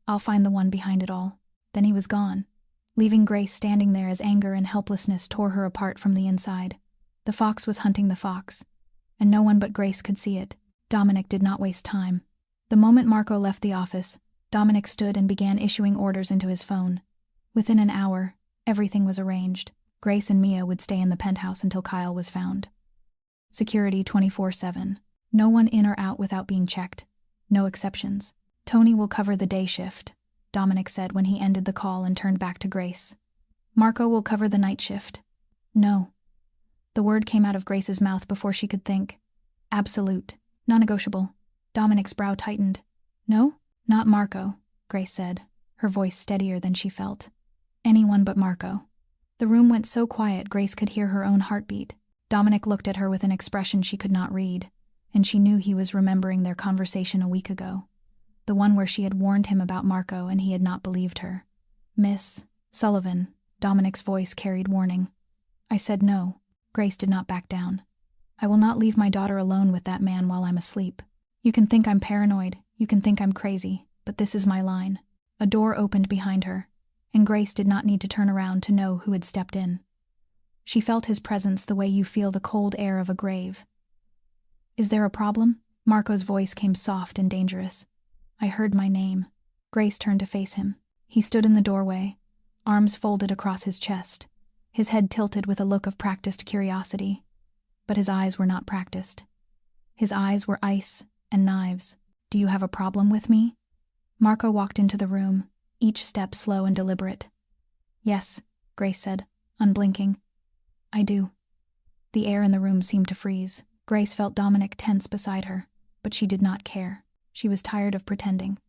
I'll find the one behind it all." Then he was gone, leaving Grace standing there as anger and helplessness tore her apart from the inside. The fox was hunting the fox, and no one but Grace could see it. Dominic did not waste time. The moment Marco left the office, Dominic stood and began issuing orders into his phone. Within an hour, everything was arranged. Grace and Mia would stay in the penthouse until Kyle was found. Security 24/7. No one in or out without being checked. No exceptions. "Tony will cover the day shift," Dominic said when he ended the call and turned back to Grace. "Marco will cover the night shift." "No." The word came out of Grace's mouth before she could think. "Absolute. Non-negotiable." Dominic's brow tightened. "No? Not Marco," Grace said, her voice steadier than she felt. "Anyone but Marco." The room went so quiet Grace could hear her own heartbeat. Dominic looked at her with an expression she could not read, and she knew he was remembering their conversation a week ago. The one where she had warned him about Marco and he had not believed her. "Miss Sullivan," Dominic's voice carried warning. "I said no." Grace did not back down. "I will not leave my daughter alone with that man while I'm asleep. You can think I'm paranoid, you can think I'm crazy, but this is my line." A door opened behind her, and Grace did not need to turn around to know who had stepped in. She felt his presence the way you feel the cold air of a grave. "Is there a problem?" Marco's voice came soft and dangerous. "I heard my name." Grace turned to face him. He stood in the doorway, arms folded across his chest, his head tilted with a look of practiced curiosity. But his eyes were not practiced. His eyes were ice and knives. "Do you have a problem with me?" Marco walked into the room, each step slow and deliberate. "Yes," Grace said, unblinking. "I do." The air in the room seemed to freeze. Grace felt Dominic tense beside her, but she did not care. She was tired of pretending.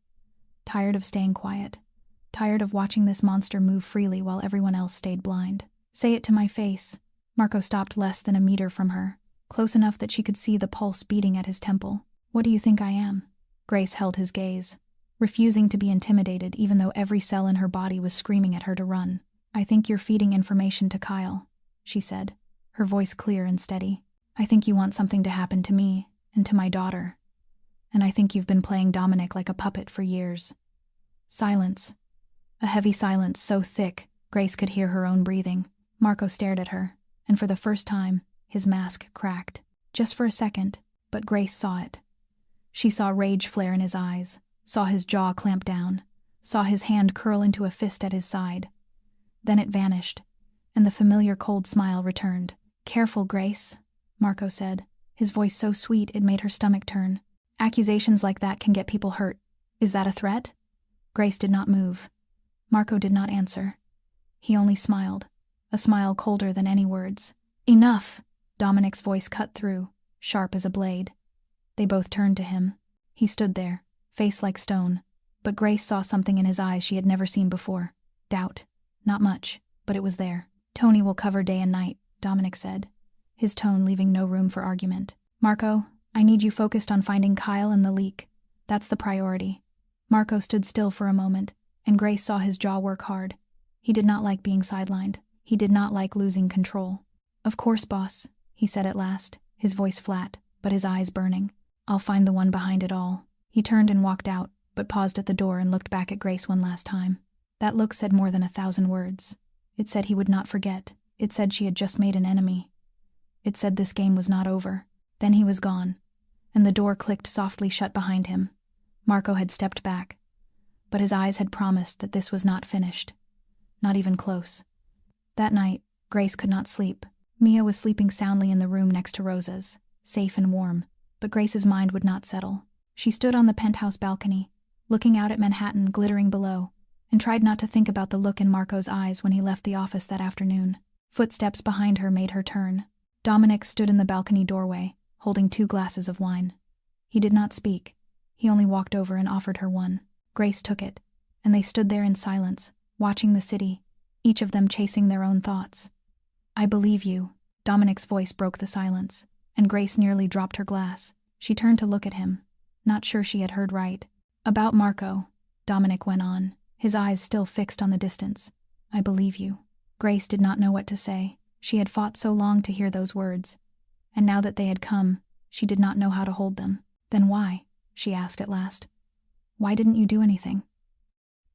Tired of staying quiet. Tired of watching this monster move freely while everyone else stayed blind. "Say it to my face." Marco stopped less than a meter from her, close enough that she could see the pulse beating at his temple. "What do you think I am?" Grace held his gaze, refusing to be intimidated even though every cell in her body was screaming at her to run. "I think you're feeding information to Kyle," she said, her voice clear and steady. "I think you want something to happen to me and to my daughter. And I think you've been playing Dominic like a puppet for years." Silence. A heavy silence so thick, Grace could hear her own breathing. Marco stared at her, and for the first time, his mask cracked. Just for a second, but Grace saw it. She saw rage flare in his eyes, saw his jaw clamp down, saw his hand curl into a fist at his side. Then it vanished, and the familiar cold smile returned. "Careful, Grace," Marco said, his voice so sweet it made her stomach turn. "Accusations like that can get people hurt. Is that a threat?" Grace did not move. Marco did not answer. He only smiled, a smile colder than any words. "Enough!" Dominic's voice cut through, sharp as a blade. They both turned to him. He stood there, face like stone, but Grace saw something in his eyes she had never seen before. Doubt. Not much, but it was there. "Tony will cover day and night," Dominic said, his tone leaving no room for argument. "Marco, I need you focused on finding Kyle and the leak. That's the priority." Marco stood still for a moment, and Grace saw his jaw work hard. He did not like being sidelined. He did not like losing control. "Of course, boss," he said at last, his voice flat, but his eyes burning. "I'll find the one behind it all." He turned and walked out, but paused at the door and looked back at Grace one last time. That look said more than 1,000 words. It said he would not forget. It said she had just made an enemy. It said this game was not over. Then he was gone, and the door clicked softly shut behind him. Marco had stepped back, but his eyes had promised that this was not finished. Not even close. That night, Grace could not sleep. Mia was sleeping soundly in the room next to Rosa's. safe and warm, but Grace's mind would not settle. She stood on the penthouse balcony, looking out at Manhattan glittering below, and tried not to think about the look in Marco's eyes when he left the office that afternoon. Footsteps behind her made her turn. Dominic stood in the balcony doorway, holding 2 glasses of wine. He did not speak. He only walked over and offered her one. Grace took it, and they stood there in silence, watching the city, each of them chasing their own thoughts. "I believe you." Dominic's voice broke the silence, and Grace nearly dropped her glass. She turned to look at him, not sure she had heard right. "About Marco," Dominic went on, his eyes still fixed on the distance. "I believe you." Grace did not know what to say. She had fought so long to hear those words, and now that they had come, she did not know how to hold them. "Then why?" she asked at last. "Why didn't you do anything?"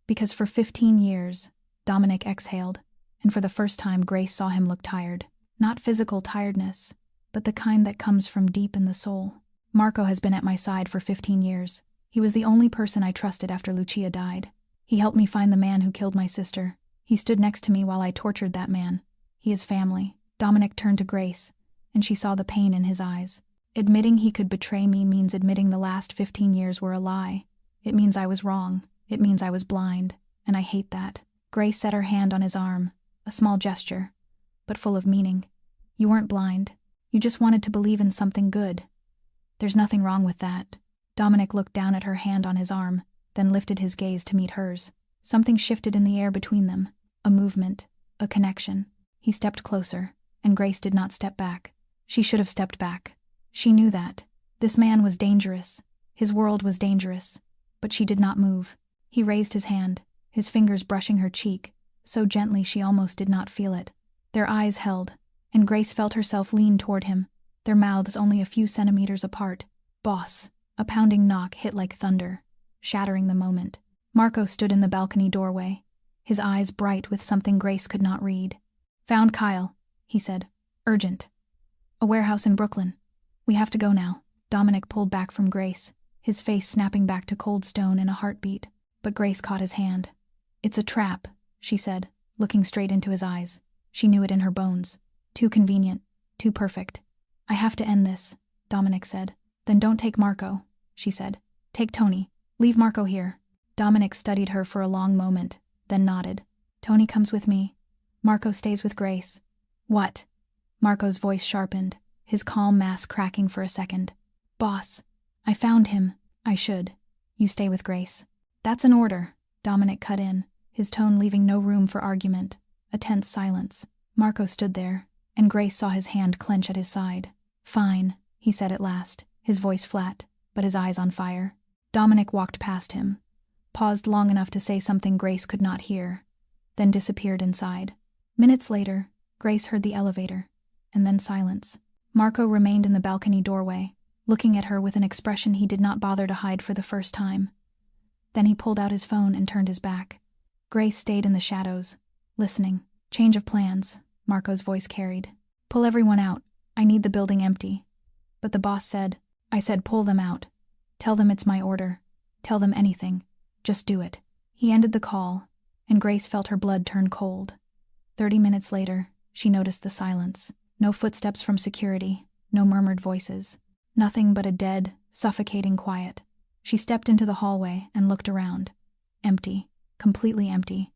"Because for 15 years, Dominic exhaled, and for the first time Grace saw him look tired. Not physical tiredness, but the kind that comes from deep in the soul. "Marco has been at my side for 15 years. He was the only person I trusted after Lucia died. He helped me find the man who killed my sister. He stood next to me while I tortured that man. He is family." Dominic turned to Grace, and she saw the pain in his eyes. "Admitting he could betray me means admitting the last 15 years were a lie. It means I was wrong. It means I was blind, and I hate that." Grace set her hand on his arm, a small gesture, but full of meaning. "You weren't blind. You just wanted to believe in something good. There's nothing wrong with that." Dominic looked down at her hand on his arm, then lifted his gaze to meet hers. Something shifted in the air between them, a movement, a connection. He stepped closer, and Grace did not step back. She should have stepped back. She knew that. This man was dangerous. His world was dangerous. But she did not move. He raised his hand, his fingers brushing her cheek, so gently she almost did not feel it. Their eyes held, and Grace felt herself lean toward him, their mouths only a few centimeters apart. "Boss." A pounding knock hit like thunder, shattering the moment. Marco stood in the balcony doorway, his eyes bright with something Grace could not read. "Found Kyle," he said. "Urgent. A warehouse in Brooklyn. We have to go now." Dominic pulled back from Grace, his face snapping back to cold stone in a heartbeat, but Grace caught his hand. "It's a trap," she said, looking straight into his eyes. She knew it in her bones. "Too convenient, too perfect." "I have to end this," Dominic said. "Then don't take Marco," she said. "Take Tony. Leave Marco here." Dominic studied her for a long moment, then nodded. "Tony comes with me. Marco stays with Grace." "What?" Marco's voice sharpened, his calm mask cracking for a second. "Boss, I found him. I should. You stay with Grace." "That's an order," Dominic cut in, his tone leaving no room for argument. A tense silence. Marco stood there, and Grace saw his hand clench at his side. "Fine," he said at last, his voice flat, but his eyes on fire. Dominic walked past him, paused long enough to say something Grace could not hear, then disappeared inside. Minutes later, Grace heard the elevator, and then silence. Marco remained in the balcony doorway, looking at her with an expression he did not bother to hide for the first time. Then he pulled out his phone and turned his back. Grace stayed in the shadows, listening. "Change of plans," Marco's voice carried. "Pull everyone out. I need the building empty." But the boss said, "I said pull them out. Tell them it's my order. Tell them anything. Just do it." He ended the call, and Grace felt her blood turn cold. 30 minutes later, she noticed the silence. No footsteps from security, no murmured voices. Nothing but a dead, suffocating quiet. She stepped into the hallway and looked around. Empty, completely empty.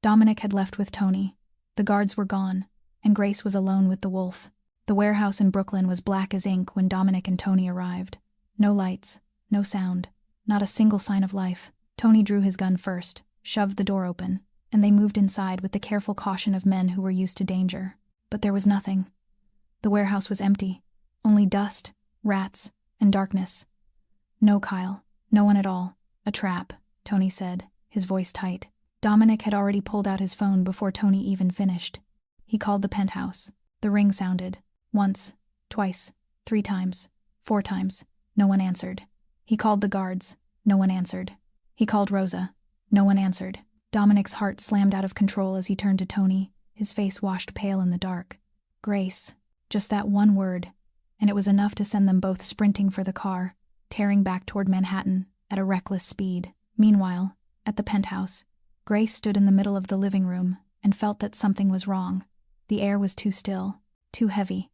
Dominic had left with Tony. The guards were gone, and Grace was alone with the wolf. The warehouse in Brooklyn was black as ink when Dominic and Tony arrived. No lights, no sound, not a single sign of life. Tony drew his gun first, shoved the door open, and they moved inside with the careful caution of men who were used to danger. But there was nothing. The warehouse was empty. Only dust, rats, and darkness. "No, Kyle. No one at all. A trap," Tony said, his voice tight. Dominic had already pulled out his phone before Tony even finished. He called the penthouse. The ring sounded. Once, twice, 3 times, 4 times. No one answered. He called the guards. No one answered. He called Rosa. No one answered. Dominic's heart slammed out of control as he turned to Tony, his face washed pale in the dark. Grace. Just that one word, and it was enough to send them both sprinting for the car, tearing back toward Manhattan at a reckless speed. Meanwhile, at the penthouse, Grace stood in the middle of the living room and felt that something was wrong. The air was too still, too heavy.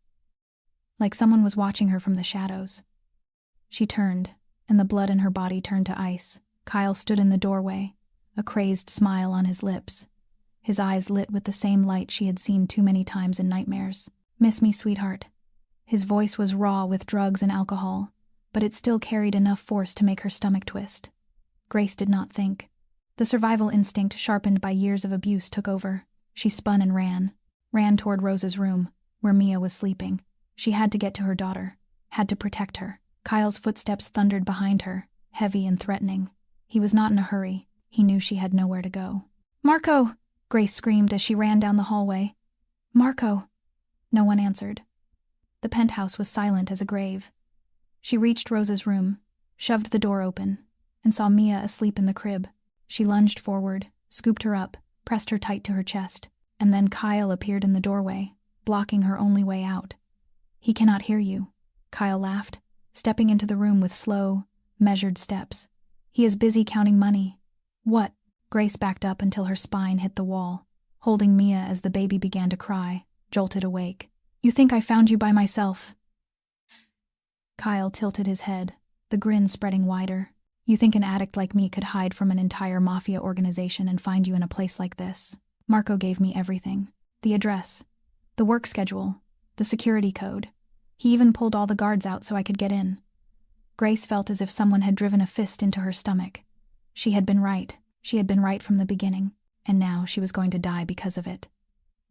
like someone was watching her from the shadows. She turned, and the blood in her body turned to ice. Kyle stood in the doorway, a crazed smile on his lips. His eyes lit with the same light she had seen too many times in nightmares. "Miss me, sweetheart." His voice was raw with drugs and alcohol, but it still carried enough force to make her stomach twist. Grace did not think. The survival instinct, sharpened by years of abuse, took over. She spun and ran toward Rose's room, where Mia was sleeping. She had to get to her daughter, had to protect her. Kyle's footsteps thundered behind her, heavy and threatening. He was not in a hurry. He knew she had nowhere to go. "Marco!" Grace screamed as she ran down the hallway. "Marco!" No one answered. The penthouse was silent as a grave. She reached Rose's room, shoved the door open, and saw Mia asleep in the crib. She lunged forward, scooped her up, pressed her tight to her chest, and then Kyle appeared in the doorway, blocking her only way out. "He cannot hear you," Kyle laughed, stepping into the room with slow, measured steps. "He is busy counting money." "What?" Grace backed up until her spine hit the wall, holding Mia as the baby began to cry, jolted awake. "You think I found you by myself?" Kyle tilted his head, the grin spreading wider. "You think an addict like me could hide from an entire mafia organization and find you in a place like this? Marco gave me everything. The address, the work schedule, the security code. He even pulled all the guards out so I could get in." Grace felt as if someone had driven a fist into her stomach. She had been right. She had been right from the beginning, and now she was going to die because of it.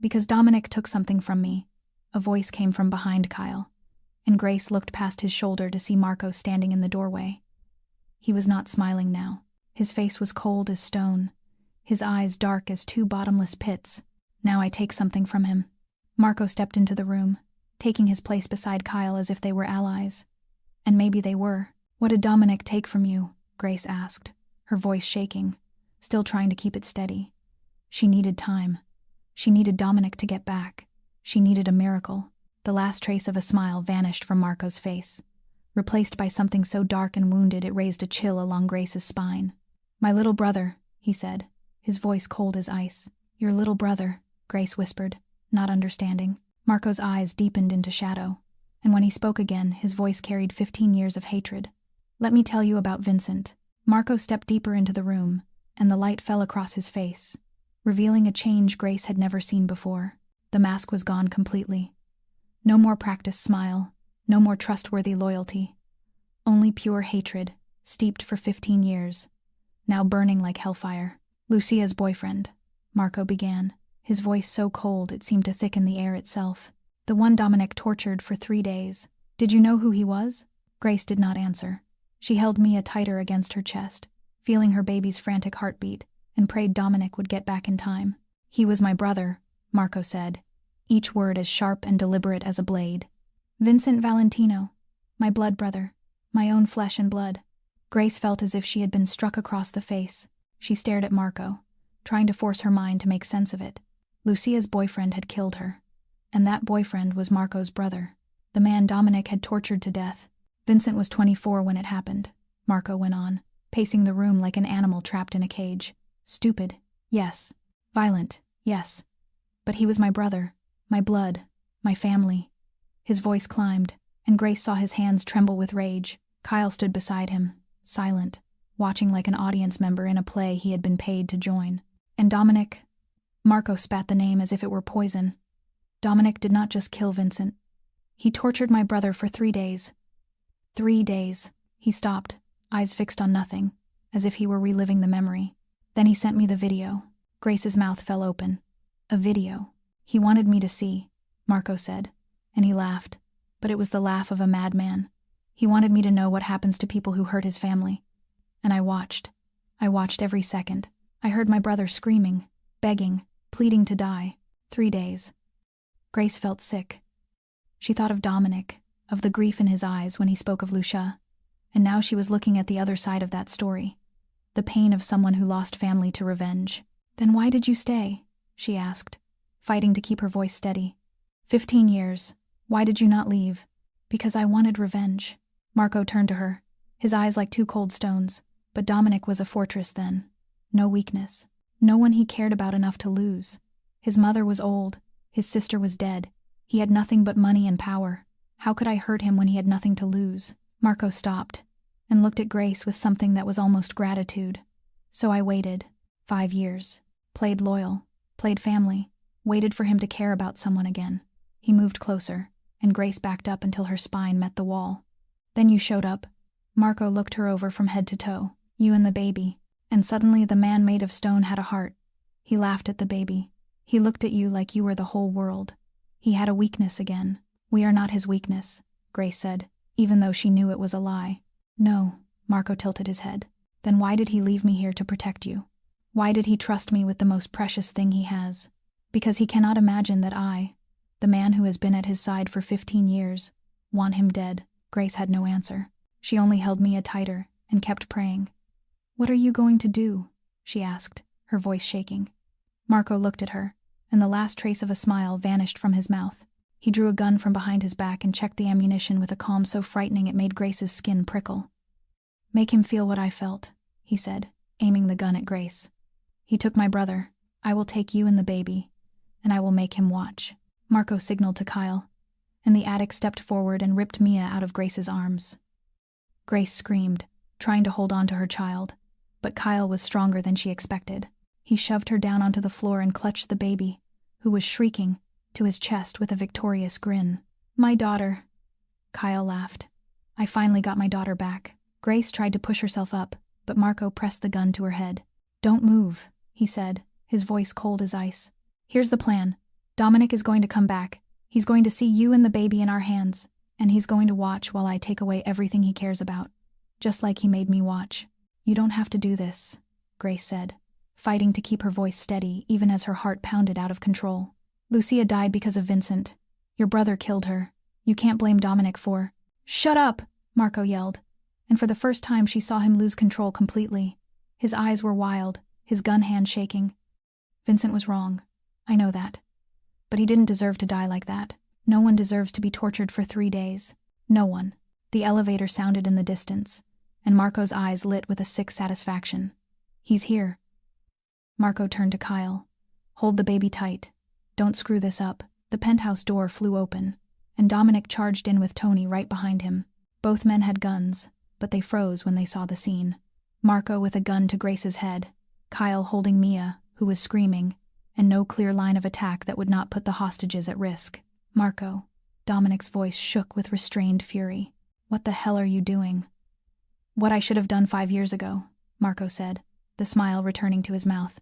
"Because Dominic took something from me." A voice came from behind Kyle, and Grace looked past his shoulder to see Marco standing in the doorway. He was not smiling now. His face was cold as stone, his eyes dark as two bottomless pits. "Now I take something from him." Marco stepped into the room, taking his place beside Kyle as if they were allies. And maybe they were. "What did Dominic take from you?" Grace asked, her voice shaking, still trying to keep it steady. She needed time. She needed Dominic to get back. She needed a miracle. The last trace of a smile vanished from Marco's face, replaced by something so dark and wounded it raised a chill along Grace's spine. "My little brother," he said, his voice cold as ice. "Your little brother," Grace whispered, not understanding. Marco's eyes deepened into shadow, and when he spoke again, his voice carried 15 years of hatred. "Let me tell you about Vincent." Marco stepped deeper into the room, and the light fell across his face, revealing a change Grace had never seen before. The mask was gone completely. No more practiced smile, no more trustworthy loyalty. Only pure hatred, steeped for 15 years, now burning like hellfire. "Lucia's boyfriend," Marco began, his voice so cold it seemed to thicken the air itself. "The one Dominic tortured for 3 days. Did you know who he was?" Grace did not answer. She held Mia tighter against her chest, feeling her baby's frantic heartbeat, and prayed Dominic would get back in time. "He was my brother," Marco said, each word as sharp and deliberate as a blade. "Vincent Valentino, my blood brother, my own flesh and blood." Grace felt as if she had been struck across the face. She stared at Marco, trying to force her mind to make sense of it. Lucia's boyfriend had killed her, and that boyfriend was Marco's brother, the man Dominic had tortured to death. "Vincent was 24 when it happened," Marco went on, pacing the room like an animal trapped in a cage. "Stupid, yes. Violent, yes. But he was my brother, my blood, my family." His voice climbed, and Grace saw his hands tremble with rage. Kyle stood beside him, silent, watching like an audience member in a play he had been paid to join. "And Dominic?" Marco spat the name as if it were poison. "Dominic did not just kill Vincent. He tortured my brother for 3 days. 3 days. He stopped, eyes fixed on nothing, as if he were reliving the memory. Then he sent me the video." Grace's mouth fell open. "A video. He wanted me to see," Marco said, and he laughed, but it was the laugh of a madman. "He wanted me to know what happens to people who hurt his family. And I watched. I watched every second. I heard my brother screaming, begging, pleading to die. 3 days. Grace felt sick. She thought of Dominic, of the grief in his eyes when he spoke of Lucia, and now she was looking at the other side of that story, the pain of someone who lost family to revenge. "Then why did you stay?" she asked, fighting to keep her voice steady. 15 years. Why did you not leave?" "Because I wanted revenge." Marco turned to her, his eyes like two cold stones. But Dominic was a fortress then. No weakness. No one he cared about enough to lose. His mother was old. His sister was dead. He had nothing but money and power. How could I hurt him when he had nothing to lose? Marco stopped and looked at Grace with something that was almost gratitude. So I waited. 5 years. Played loyal. Played family. Waited for him to care about someone again. He moved closer, and Grace backed up until her spine met the wall. Then you showed up. Marco looked her over from head to toe. You and the baby. And suddenly the man made of stone had a heart. He laughed at the baby. He looked at you like you were the whole world. He had a weakness again. We are not his weakness, Grace said, even though she knew it was a lie. No, Marco tilted his head. Then why did he leave me here to protect you? Why did he trust me with the most precious thing he has? Because he cannot imagine that I, the man who has been at his side for 15 years, want him dead. Grace had no answer. She only held Mia tighter and kept praying. What are you going to do? She asked, her voice shaking. Marco looked at her, and the last trace of a smile vanished from his mouth. He drew a gun from behind his back and checked the ammunition with a calm so frightening it made Grace's skin prickle. Make him feel what I felt, he said, aiming the gun at Grace. He took my brother. I will take you and the baby, and I will make him watch. Marco signaled to Kyle, and the addict stepped forward and ripped Mia out of Grace's arms. Grace screamed, trying to hold on to her child, but Kyle was stronger than she expected. He shoved her down onto the floor and clutched the baby, who was shrieking, to his chest with a victorious grin. My daughter. Kyle laughed. I finally got my daughter back. Grace tried to push herself up, but Marco pressed the gun to her head. Don't move, he said, his voice cold as ice. Here's the plan. Dominic is going to come back. He's going to see you and the baby in our hands, and he's going to watch while I take away everything he cares about, just like he made me watch. You don't have to do this, Grace said, fighting to keep her voice steady even as her heart pounded out of control. Lucia died because of Vincent. Your brother killed her. You can't blame Dominic for— Shut up, Marco yelled, and for the first time she saw him lose control completely. His eyes were wild, his gun hand shaking. Vincent was wrong. I know that. But he didn't deserve to die like that. No one deserves to be tortured for 3 days. No one. The elevator sounded in the distance, and Marco's eyes lit with a sick satisfaction. He's here. Marco turned to Kyle. Hold the baby tight. Don't screw this up. The penthouse door flew open, and Dominic charged in with Tony right behind him. Both men had guns, but they froze when they saw the scene. Marco with a gun to Grace's head, Kyle holding Mia, who was screaming, and no clear line of attack that would not put the hostages at risk. Marco. Dominic's voice shook with restrained fury. What the hell are you doing? What I should have done 5 years ago, Marco said, the smile returning to his mouth.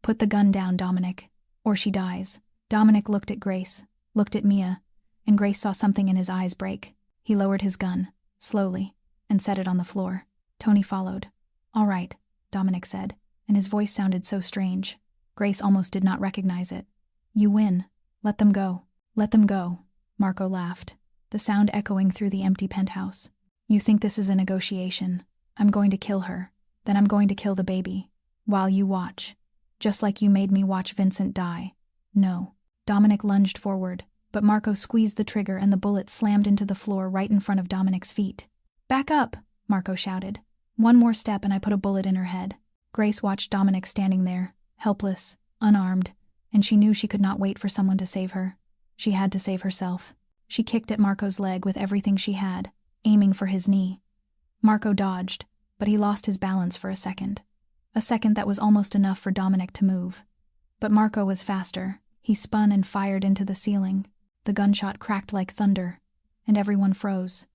Put the gun down, Dominic, or she dies. Dominic looked at Grace, looked at Mia, and Grace saw something in his eyes break. He lowered his gun, slowly, and set it on the floor. Tony followed. All right, Dominic said, and his voice sounded so strange. Grace almost did not recognize it. You win. Let them go. Let them go. Marco laughed, the sound echoing through the empty penthouse. You think this is a negotiation. I'm going to kill her. Then I'm going to kill the baby. While you watch. Just like you made me watch Vincent die. No. Dominic lunged forward, but Marco squeezed the trigger and the bullet slammed into the floor right in front of Dominic's feet. Back up, Marco shouted. One more step and I put a bullet in her head. Grace watched Dominic standing there, helpless, unarmed, and she knew she could not wait for someone to save her. She had to save herself. She kicked at Marco's leg with everything she had, aiming for his knee. Marco dodged, but he lost his balance for a second. A second that was almost enough for Dominic to move. But Marco was faster. He spun and fired into the ceiling. The gunshot cracked like thunder, and everyone froze.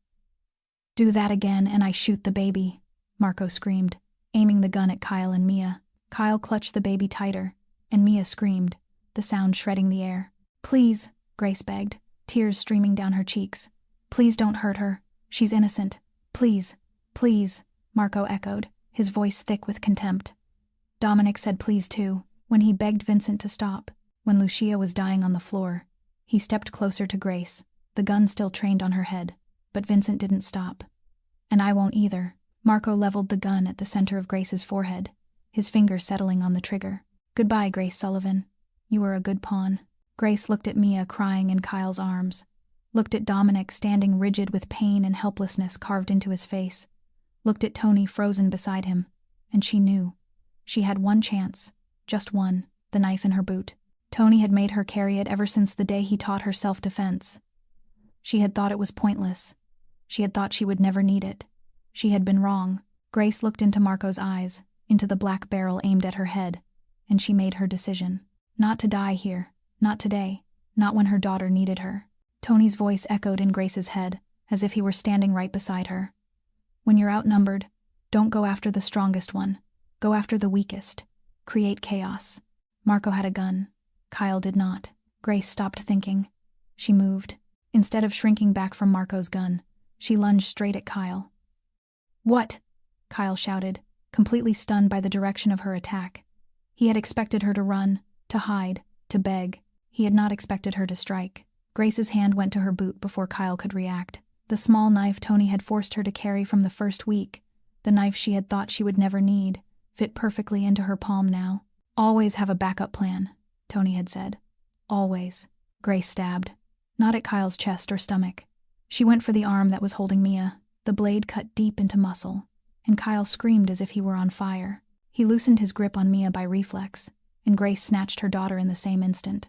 Do that again and I shoot the baby, Marco screamed, aiming the gun at Kyle and Mia. Kyle clutched the baby tighter, and Mia screamed, the sound shredding the air. Please, Grace begged, tears streaming down her cheeks. Please don't hurt her. She's innocent. Please, please, Marco echoed, his voice thick with contempt. Dominic said please too, when he begged Vincent to stop. When Lucia was dying on the floor, he stepped closer to Grace, the gun still trained on her head, but Vincent didn't stop. And I won't either. Marco leveled the gun at the center of Grace's forehead, his finger settling on the trigger. Goodbye, Grace Sullivan. You were a good pawn. Grace looked at Mia crying in Kyle's arms, looked at Dominic standing rigid with pain and helplessness carved into his face, looked at Tony frozen beside him, and she knew. She had one chance, just one, the knife in her boot. Tony had made her carry it ever since the day he taught her self-defense. She had thought it was pointless. She had thought she would never need it. She had been wrong. Grace looked into Marco's eyes, into the black barrel aimed at her head, and she made her decision. Not to die here. Not today. Not when her daughter needed her. Tony's voice echoed in Grace's head, as if he were standing right beside her. When you're outnumbered, don't go after the strongest one. Go after the weakest. Create chaos. Marco had a gun. Kyle did not. Grace stopped thinking. She moved. Instead of shrinking back from Marco's gun, she lunged straight at Kyle. "What?" Kyle shouted, completely stunned by the direction of her attack. He had expected her to run, to hide, to beg. He had not expected her to strike. Grace's hand went to her boot before Kyle could react. The small knife Tony had forced her to carry from the first week, the knife she had thought she would never need, fit perfectly into her palm now. "Always have a backup plan," Tony had said. "Always." Grace stabbed. Not at Kyle's chest or stomach. She went for the arm that was holding Mia. The blade cut deep into muscle, and Kyle screamed as if he were on fire. He loosened his grip on Mia by reflex, and Grace snatched her daughter in the same instant.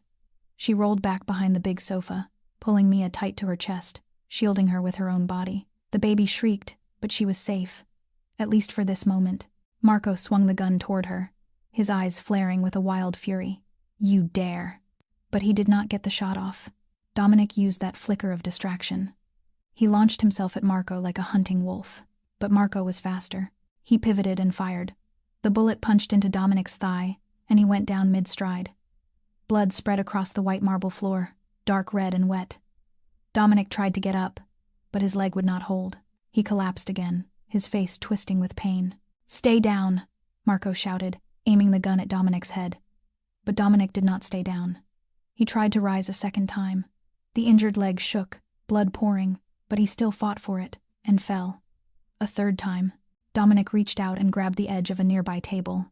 She rolled back behind the big sofa, pulling Mia tight to her chest, shielding her with her own body. The baby shrieked, but she was safe, at least for this moment. Marco swung the gun toward her, his eyes flaring with a wild fury. "You dare." But he did not get the shot off. Dominic used that flicker of distraction. He launched himself at Marco like a hunting wolf, but Marco was faster. He pivoted and fired. The bullet punched into Dominic's thigh, and he went down mid-stride. Blood spread across the white marble floor, dark red and wet. Dominic tried to get up, but his leg would not hold. He collapsed again, his face twisting with pain. "Stay down," Marco shouted, aiming the gun at Dominic's head. But Dominic did not stay down. He tried to rise a second time. The injured leg shook, blood pouring, but he still fought for it, and fell. A third time, Dominic reached out and grabbed the edge of a nearby table.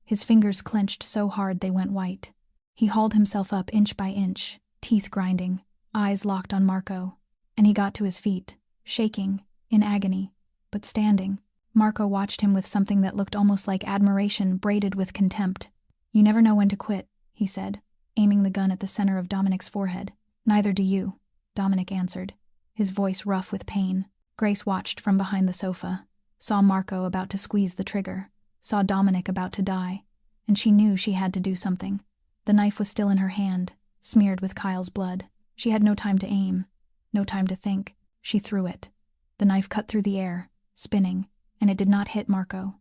His fingers clenched so hard they went white. He hauled himself up inch by inch, teeth grinding, eyes locked on Marco, and he got to his feet, shaking, in agony, but standing. Marco watched him with something that looked almost like admiration braided with contempt. "You never know when to quit," he said, aiming the gun at the center of Dominic's forehead. "Neither do you," Dominic answered, his voice rough with pain. Grace watched from behind the sofa, saw Marco about to squeeze the trigger, saw Dominic about to die, and she knew she had to do something. The knife was still in her hand, smeared with Kyle's blood. She had no time to aim, no time to think. She threw it. The knife cut through the air, spinning, and it did not hit Marco.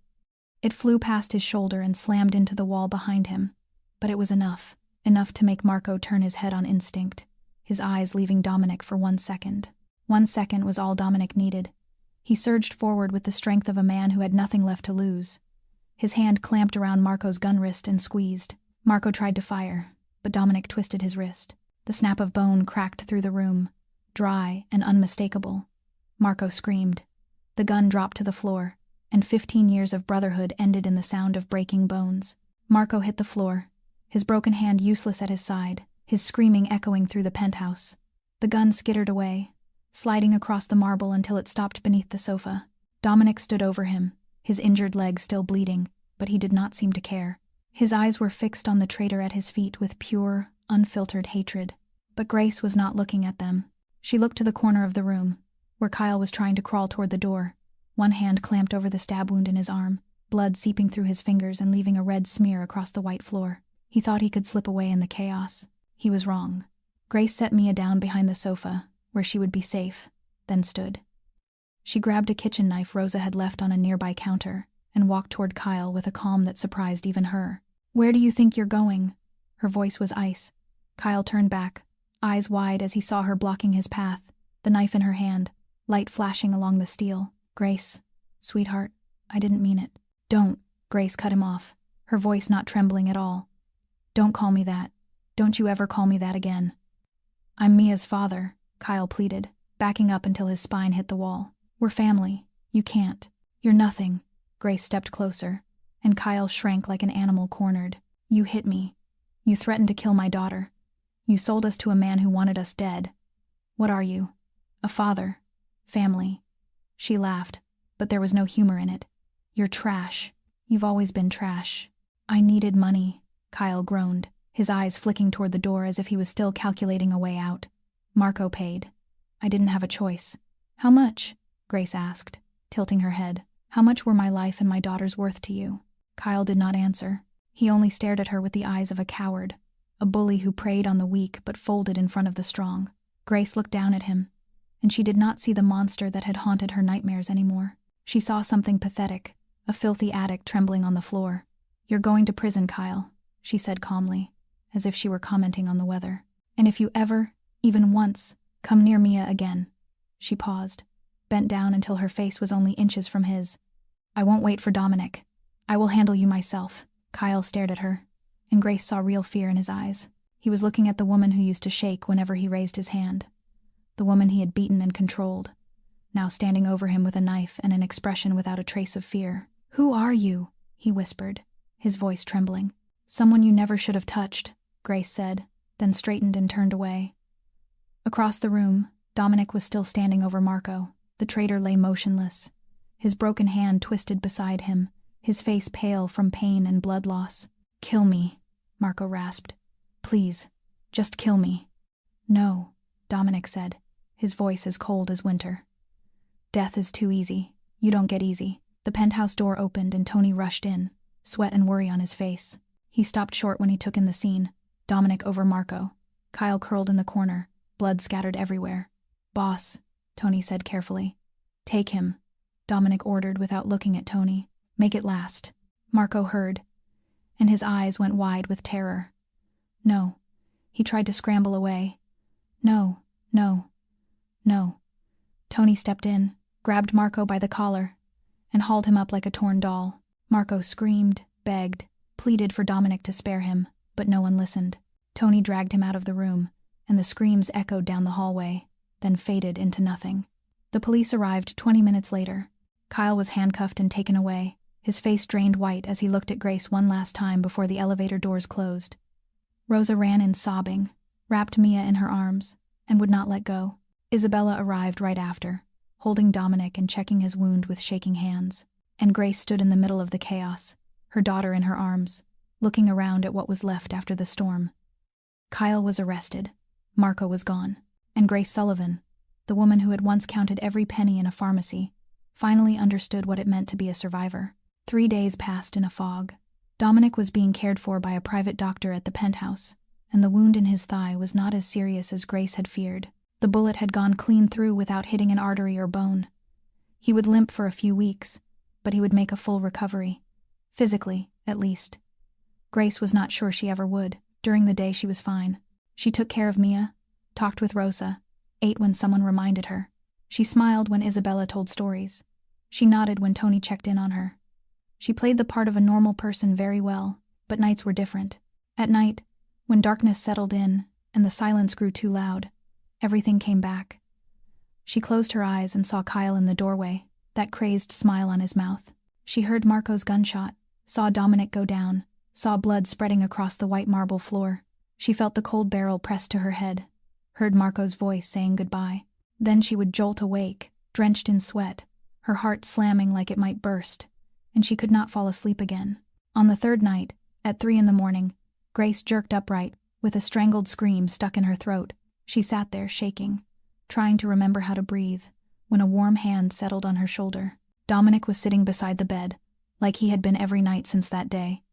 It flew past his shoulder and slammed into the wall behind him, but it was enough to make Marco turn his head on instinct, his eyes leaving Dominic for 1 second. 1 second was all Dominic needed. He surged forward with the strength of a man who had nothing left to lose. His hand clamped around Marco's gun wrist and squeezed. Marco tried to fire, but Dominic twisted his wrist. The snap of bone cracked through the room, dry and unmistakable. Marco screamed. The gun dropped to the floor, and 15 years of brotherhood ended in the sound of breaking bones. Marco hit the floor, his broken hand useless at his side, his screaming echoing through the penthouse. The gun skittered away, sliding across the marble until it stopped beneath the sofa. Dominic stood over him, his injured leg still bleeding, but he did not seem to care. His eyes were fixed on the traitor at his feet with pure, unfiltered hatred. But Grace was not looking at them. She looked to the corner of the room, where Kyle was trying to crawl toward the door, one hand clamped over the stab wound in his arm, blood seeping through his fingers and leaving a red smear across the white floor. He thought he could slip away in the chaos. He was wrong. Grace set Mia down behind the sofa, where she would be safe, then stood. She grabbed a kitchen knife Rosa had left on a nearby counter and walked toward Kyle with a calm that surprised even her. "Where do you think you're going?" Her voice was ice. Kyle turned back, eyes wide as he saw her blocking his path, the knife in her hand, light flashing along the steel. "Grace, sweetheart, I didn't mean it." "Don't," Grace cut him off, her voice not trembling at all. "Don't call me that. Don't you ever call me that again." "I'm Mia's father," Kyle pleaded, backing up until his spine hit the wall. "We're family. You can't. You're nothing." Grace stepped closer, and Kyle shrank like an animal cornered. "You hit me. You threatened to kill my daughter. You sold us to a man who wanted us dead. What are you? A father? Family?" She laughed, but there was no humor in it. "You're trash. You've always been trash." "I needed money," Kyle groaned, his eyes flicking toward the door as if he was still calculating a way out. "Marco paid. I didn't have a choice. How much? Grace asked, tilting her head. How much were my life and my daughter's worth to you? Kyle did not answer. He only stared at her with the eyes of a coward, a bully who preyed on the weak but folded in front of the strong. Grace looked down at him, and she did not see the monster that had haunted her nightmares anymore. She saw something pathetic, a filthy addict trembling on the floor. You're going to prison, Kyle, she said calmly, as if she were commenting on the weather. And if you ever, even once, come near Mia again. She paused, bent down until her face was only inches from his. I won't wait for Dominic. I will handle you myself. Kyle stared at her, and Grace saw real fear in his eyes. He was looking at the woman who used to shake whenever he raised his hand. The woman he had beaten and controlled, now standing over him with a knife and an expression without a trace of fear. Who are you? He whispered, his voice trembling. Someone you never should have touched, Grace said, then straightened and turned away. Across the room, Dominic was still standing over Marco. The traitor lay motionless, his broken hand twisted beside him, his face pale from pain and blood loss. Kill me, Marco rasped. Please, just kill me. No, Dominic said, his voice as cold as winter. Death is too easy. You don't get easy. The penthouse door opened and Tony rushed in, sweat and worry on his face. He stopped short when he took in the scene, Dominic over Marco. Kyle curled in the corner, blood scattered everywhere. Boss, Tony said carefully. Take him, Dominic ordered without looking at Tony. Make it last. Marco heard, and his eyes went wide with terror. No. He tried to scramble away. No, no, no. Tony stepped in, grabbed Marco by the collar, and hauled him up like a torn doll. Marco screamed, begged, pleaded for Dominic to spare him, but no one listened. Tony dragged him out of the room, and the screams echoed down the hallway, then faded into nothing. The police arrived 20 minutes later. Kyle was handcuffed and taken away, his face drained white as he looked at Grace one last time before the elevator doors closed. Rosa ran in sobbing, wrapped Mia in her arms, and would not let go. Isabella arrived right after, holding Dominic and checking his wound with shaking hands. And Grace stood in the middle of the chaos, her daughter in her arms, looking around at what was left after the storm. Kyle was arrested. Marco was gone. And Grace Sullivan, the woman who had once counted every penny in a pharmacy, finally understood what it meant to be a survivor. 3 days passed in a fog. Dominic was being cared for by a private doctor at the penthouse, and the wound in his thigh was not as serious as Grace had feared. The bullet had gone clean through without hitting an artery or bone. He would limp for a few weeks, but he would make a full recovery. Physically, at least. Grace was not sure she ever would. During the day she was fine. She took care of Mia, talked with Rosa, ate when someone reminded her. She smiled when Isabella told stories. She nodded when Tony checked in on her. She played the part of a normal person very well, but nights were different. At night, when darkness settled in and the silence grew too loud, everything came back. She closed her eyes and saw Kyle in the doorway, that crazed smile on his mouth. She heard Marco's gunshot, saw Dominic go down, saw blood spreading across the white marble floor. She felt the cold barrel pressed to her head, heard Marco's voice saying goodbye. Then she would jolt awake, drenched in sweat, her heart slamming like it might burst, and she could not fall asleep again. On the third night, at 3 a.m, Grace jerked upright, with a strangled scream stuck in her throat. She sat there, shaking, trying to remember how to breathe, when a warm hand settled on her shoulder. Dominic was sitting beside the bed, like he had been every night since that day.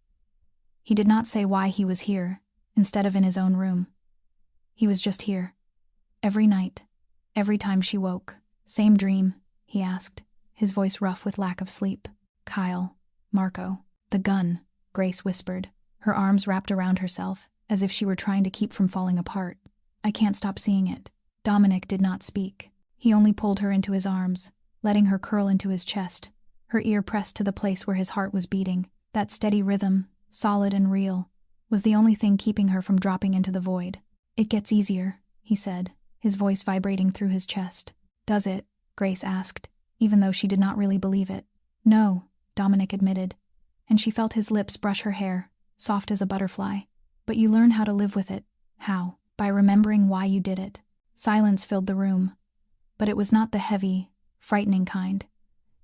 He did not say why he was here, instead of in his own room. He was just here. Every night, every time she woke. Same dream, he asked, his voice rough with lack of sleep. Kyle, Marco, the gun, Grace whispered, her arms wrapped around herself, as if she were trying to keep from falling apart. I can't stop seeing it. Dominic did not speak. He only pulled her into his arms, letting her curl into his chest, her ear pressed to the place where his heart was beating. That steady rhythm, solid and real, was the only thing keeping her from dropping into the void. It gets easier, he said, his voice vibrating through his chest. Does it? Grace asked, even though she did not really believe it. No, Dominic admitted, and she felt his lips brush her hair, soft as a butterfly. But you learn how to live with it. How? By remembering why you did it. Silence filled the room, but it was not the heavy, frightening kind.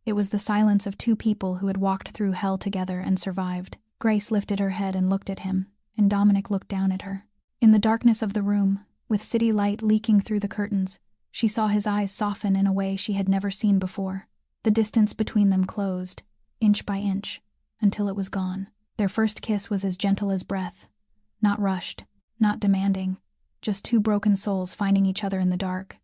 It was the silence of 2 people who had walked through hell together and survived. Grace lifted her head and looked at him, and Dominic looked down at her. In the darkness of the room, with city light leaking through the curtains, She saw his eyes soften in a way she had never seen before. The distance between them closed, inch by inch, until it was gone. Their first kiss was as gentle as breath. Not rushed, not demanding, just two broken souls finding each other in the dark.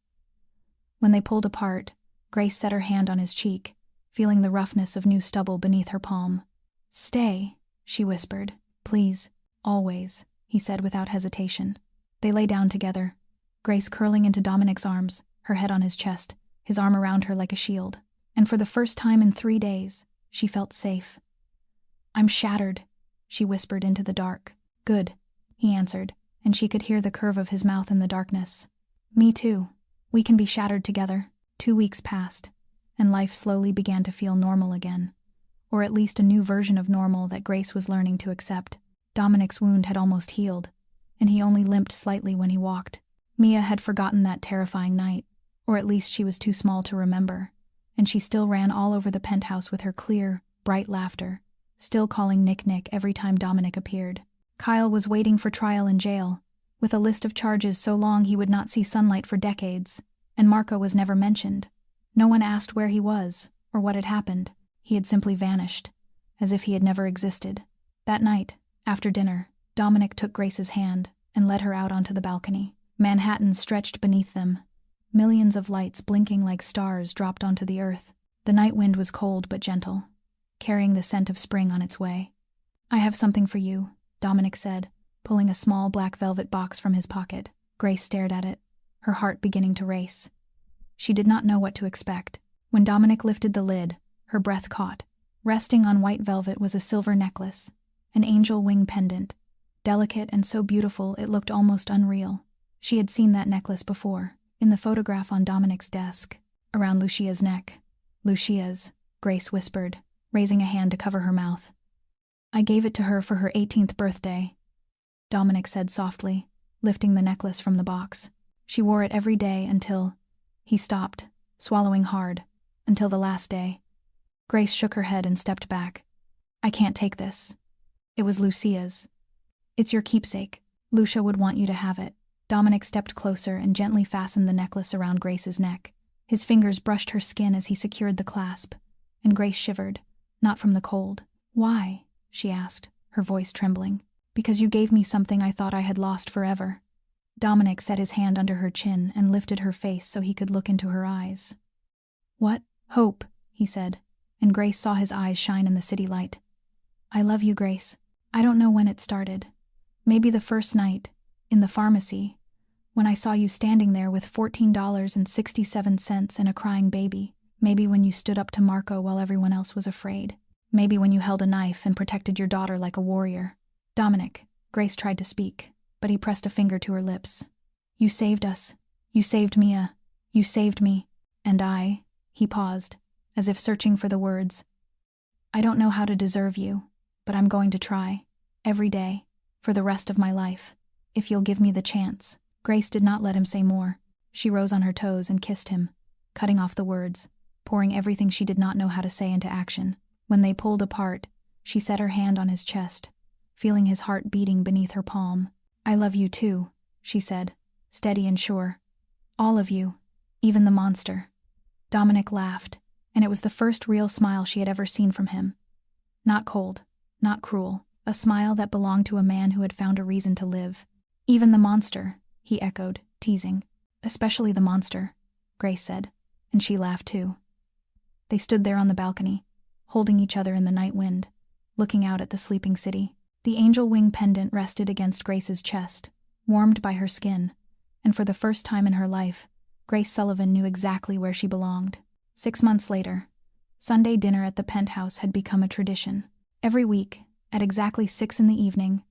When they pulled apart, Grace set her hand on his cheek, feeling the roughness of new stubble beneath her palm. "Stay," she whispered. "Please, always," he said without hesitation. They lay down together, Grace curling into Dominic's arms, her head on his chest, his arm around her like a shield. And for the first time in 3 days, she felt safe. "I'm shattered," she whispered into the dark. "Good," he answered, and she could hear the curve of his mouth in the darkness. "Me too. We can be shattered together." 2 weeks passed, and life slowly began to feel normal again. Or at least a new version of normal that Grace was learning to accept. Dominic's wound had almost healed, and he only limped slightly when he walked. Mia had forgotten that terrifying night, or at least she was too small to remember, and she still ran all over the penthouse with her clear, bright laughter, still calling Nick Nick every time Dominic appeared. Kyle was waiting for trial in jail, with a list of charges so long he would not see sunlight for decades, and Marco was never mentioned. No one asked where he was, or what had happened. He had simply vanished, as if he had never existed. That night, after dinner, Dominic took Grace's hand and led her out onto the balcony. Manhattan stretched beneath them. Millions of lights blinking like stars dropped onto the earth. The night wind was cold but gentle, carrying the scent of spring on its way. "I have something for you," Dominic said, pulling a small black velvet box from his pocket. Grace stared at it, her heart beginning to race. She did not know what to expect. When Dominic lifted the lid, her breath caught. Resting on white velvet was a silver necklace, an angel wing pendant, delicate and so beautiful it looked almost unreal. She had seen that necklace before, in the photograph on Dominic's desk, around Lucia's neck. "Lucia's," Grace whispered, raising a hand to cover her mouth. "I gave it to her for her 18th birthday," Dominic said softly, lifting the necklace from the box. "She wore it every day until—" He stopped, swallowing hard, "until the last day." Grace shook her head and stepped back. "I can't take this. It was Lucia's. It's your keepsake. Lucia would want you to have it." Dominic stepped closer and gently fastened the necklace around Grace's neck. His fingers brushed her skin as he secured the clasp, and Grace shivered, not from the cold. "Why?" she asked, her voice trembling. "Because you gave me something I thought I had lost forever." Dominic set his hand under her chin and lifted her face so he could look into her eyes. "What?" "Hope," he said, and Grace saw his eyes shine in the city light. "I love you, Grace. I don't know when it started. Maybe the first night, in the pharmacy, when I saw you standing there with $14.67 and a crying baby. Maybe when you stood up to Marco while everyone else was afraid. Maybe when you held a knife and protected your daughter like a warrior." "Dominic," Grace tried to speak, but he pressed a finger to her lips. "You saved us. You saved Mia. You saved me. And I—" He paused, as if searching for the words. "I don't know how to deserve you, but I'm going to try. Every day. For the rest of my life. If you'll give me the chance." Grace did not let him say more. She rose on her toes and kissed him, cutting off the words, pouring everything she did not know how to say into action. When they pulled apart, she set her hand on his chest, feeling his heart beating beneath her palm. "I love you too," she said, steady and sure. "All of you, even the monster." Dominic laughed, and it was the first real smile she had ever seen from him. Not cold, not cruel, a smile that belonged to a man who had found a reason to live. "Even the monster," he echoed, teasing. "Especially the monster," Grace said, and she laughed too. They stood there on the balcony, holding each other in the night wind, looking out at the sleeping city. The angel wing pendant rested against Grace's chest, warmed by her skin, and for the first time in her life, Grace Sullivan knew exactly where she belonged. 6 months later, Sunday dinner at the penthouse had become a tradition. Every week, at exactly 6 in the evening,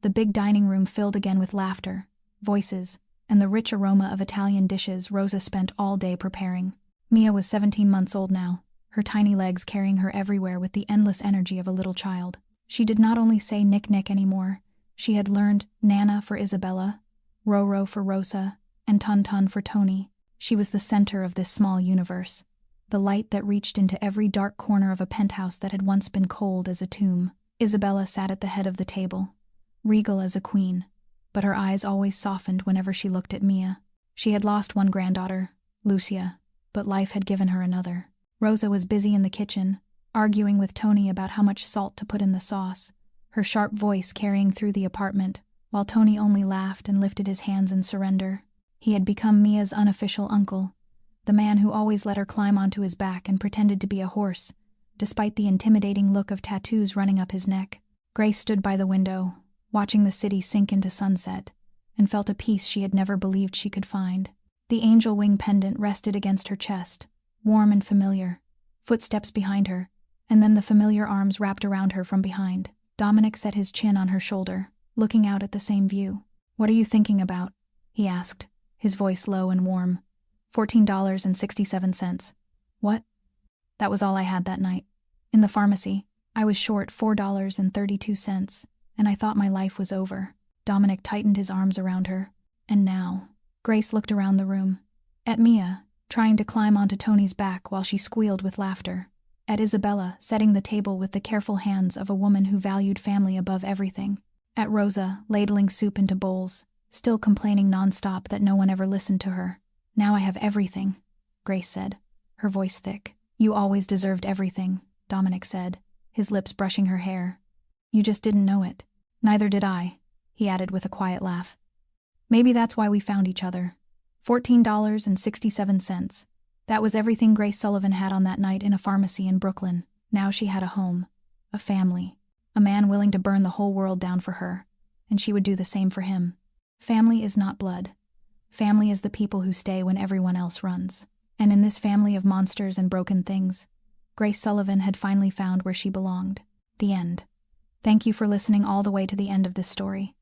the big dining room filled again with laughter, voices, and the rich aroma of Italian dishes Rosa spent all day preparing. Mia was 17 months old now, her tiny legs carrying her everywhere with the endless energy of a little child. She did not only say Nick Nick anymore, she had learned Nana for Isabella, Roro for Rosa, and Tun Tun for Tony. She was the center of this small universe, the light that reached into every dark corner of a penthouse that had once been cold as a tomb. Isabella sat at the head of the table, regal as a queen, but her eyes always softened whenever she looked at Mia. She had lost one granddaughter, Lucia, but life had given her another. Rosa was busy in the kitchen, arguing with Tony about how much salt to put in the sauce, her sharp voice carrying through the apartment, while Tony only laughed and lifted his hands in surrender. He had become Mia's unofficial uncle, the man who always let her climb onto his back and pretended to be a horse, despite the intimidating look of tattoos running up his neck. Grace stood by the window, watching the city sink into sunset, and felt a peace she had never believed she could find. The angel wing pendant rested against her chest, warm and familiar. Footsteps behind her, and then the familiar arms wrapped around her from behind. Dominic set his chin on her shoulder, looking out at the same view. "What are you thinking about?" he asked, his voice low and warm. $14.67. What? That was all I had that night. In the pharmacy, I was short $4.32, and I thought my life was over. Dominic tightened his arms around her. And now, Grace looked around the room. At Mia, trying to climb onto Tony's back while she squealed with laughter. At Isabella, setting the table with the careful hands of a woman who valued family above everything. At Rosa, ladling soup into bowls, still complaining nonstop that no one ever listened to her. "Now I have everything," Grace said, her voice thick. "You always deserved everything," Dominic said, his lips brushing her hair. "You just didn't know it." "Neither did I," he added with a quiet laugh. "Maybe that's why we found each other." $14.67. That was everything Grace Sullivan had on that night in a pharmacy in Brooklyn. Now she had a home, a family, a man willing to burn the whole world down for her, and she would do the same for him. Family is not blood. Family is the people who stay when everyone else runs. And in this family of monsters and broken things, Grace Sullivan had finally found where she belonged. The end. Thank you for listening all the way to the end of this story.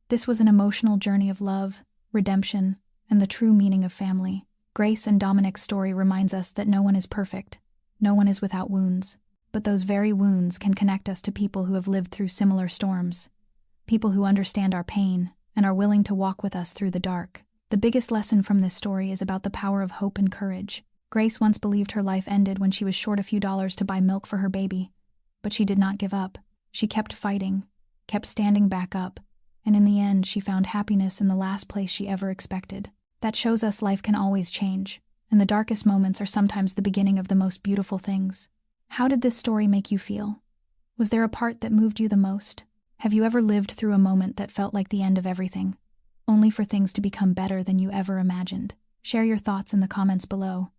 This was an emotional journey of love, redemption, and the true meaning of family. Grace and Dominic's story reminds us that no one is perfect, no one is without wounds, but those very wounds can connect us to people who have lived through similar storms, people who understand our pain and are willing to walk with us through the dark. The biggest lesson from this story is about the power of hope and courage. Grace once believed her life ended when she was short a few dollars to buy milk for her baby, but she did not give up. She kept fighting, kept standing back up, and in the end she found happiness in the last place she ever expected. That shows us life can always change, and the darkest moments are sometimes the beginning of the most beautiful things. How did this story make you feel? Was there a part that moved you the most? Have you ever lived through a moment that felt like the end of everything, only for things to become better than you ever imagined? Share your thoughts in the comments below.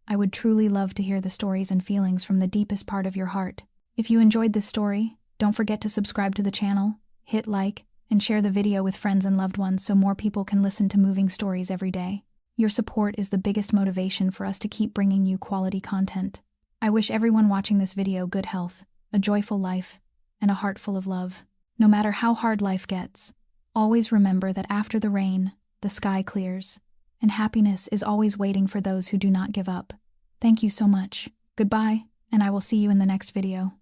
I would truly love to hear the stories and feelings from the deepest part of your heart. If you enjoyed this story, don't forget to subscribe to the channel, hit like, and share the video with friends and loved ones so more people can listen to moving stories every day. Your support is the biggest motivation for us to keep bringing you quality content. I wish everyone watching this video good health, a joyful life, and a heart full of love. No matter how hard life gets, always remember that after the rain, the sky clears, and happiness is always waiting for those who do not give up. Thank you so much. Goodbye, and I will see you in the next video.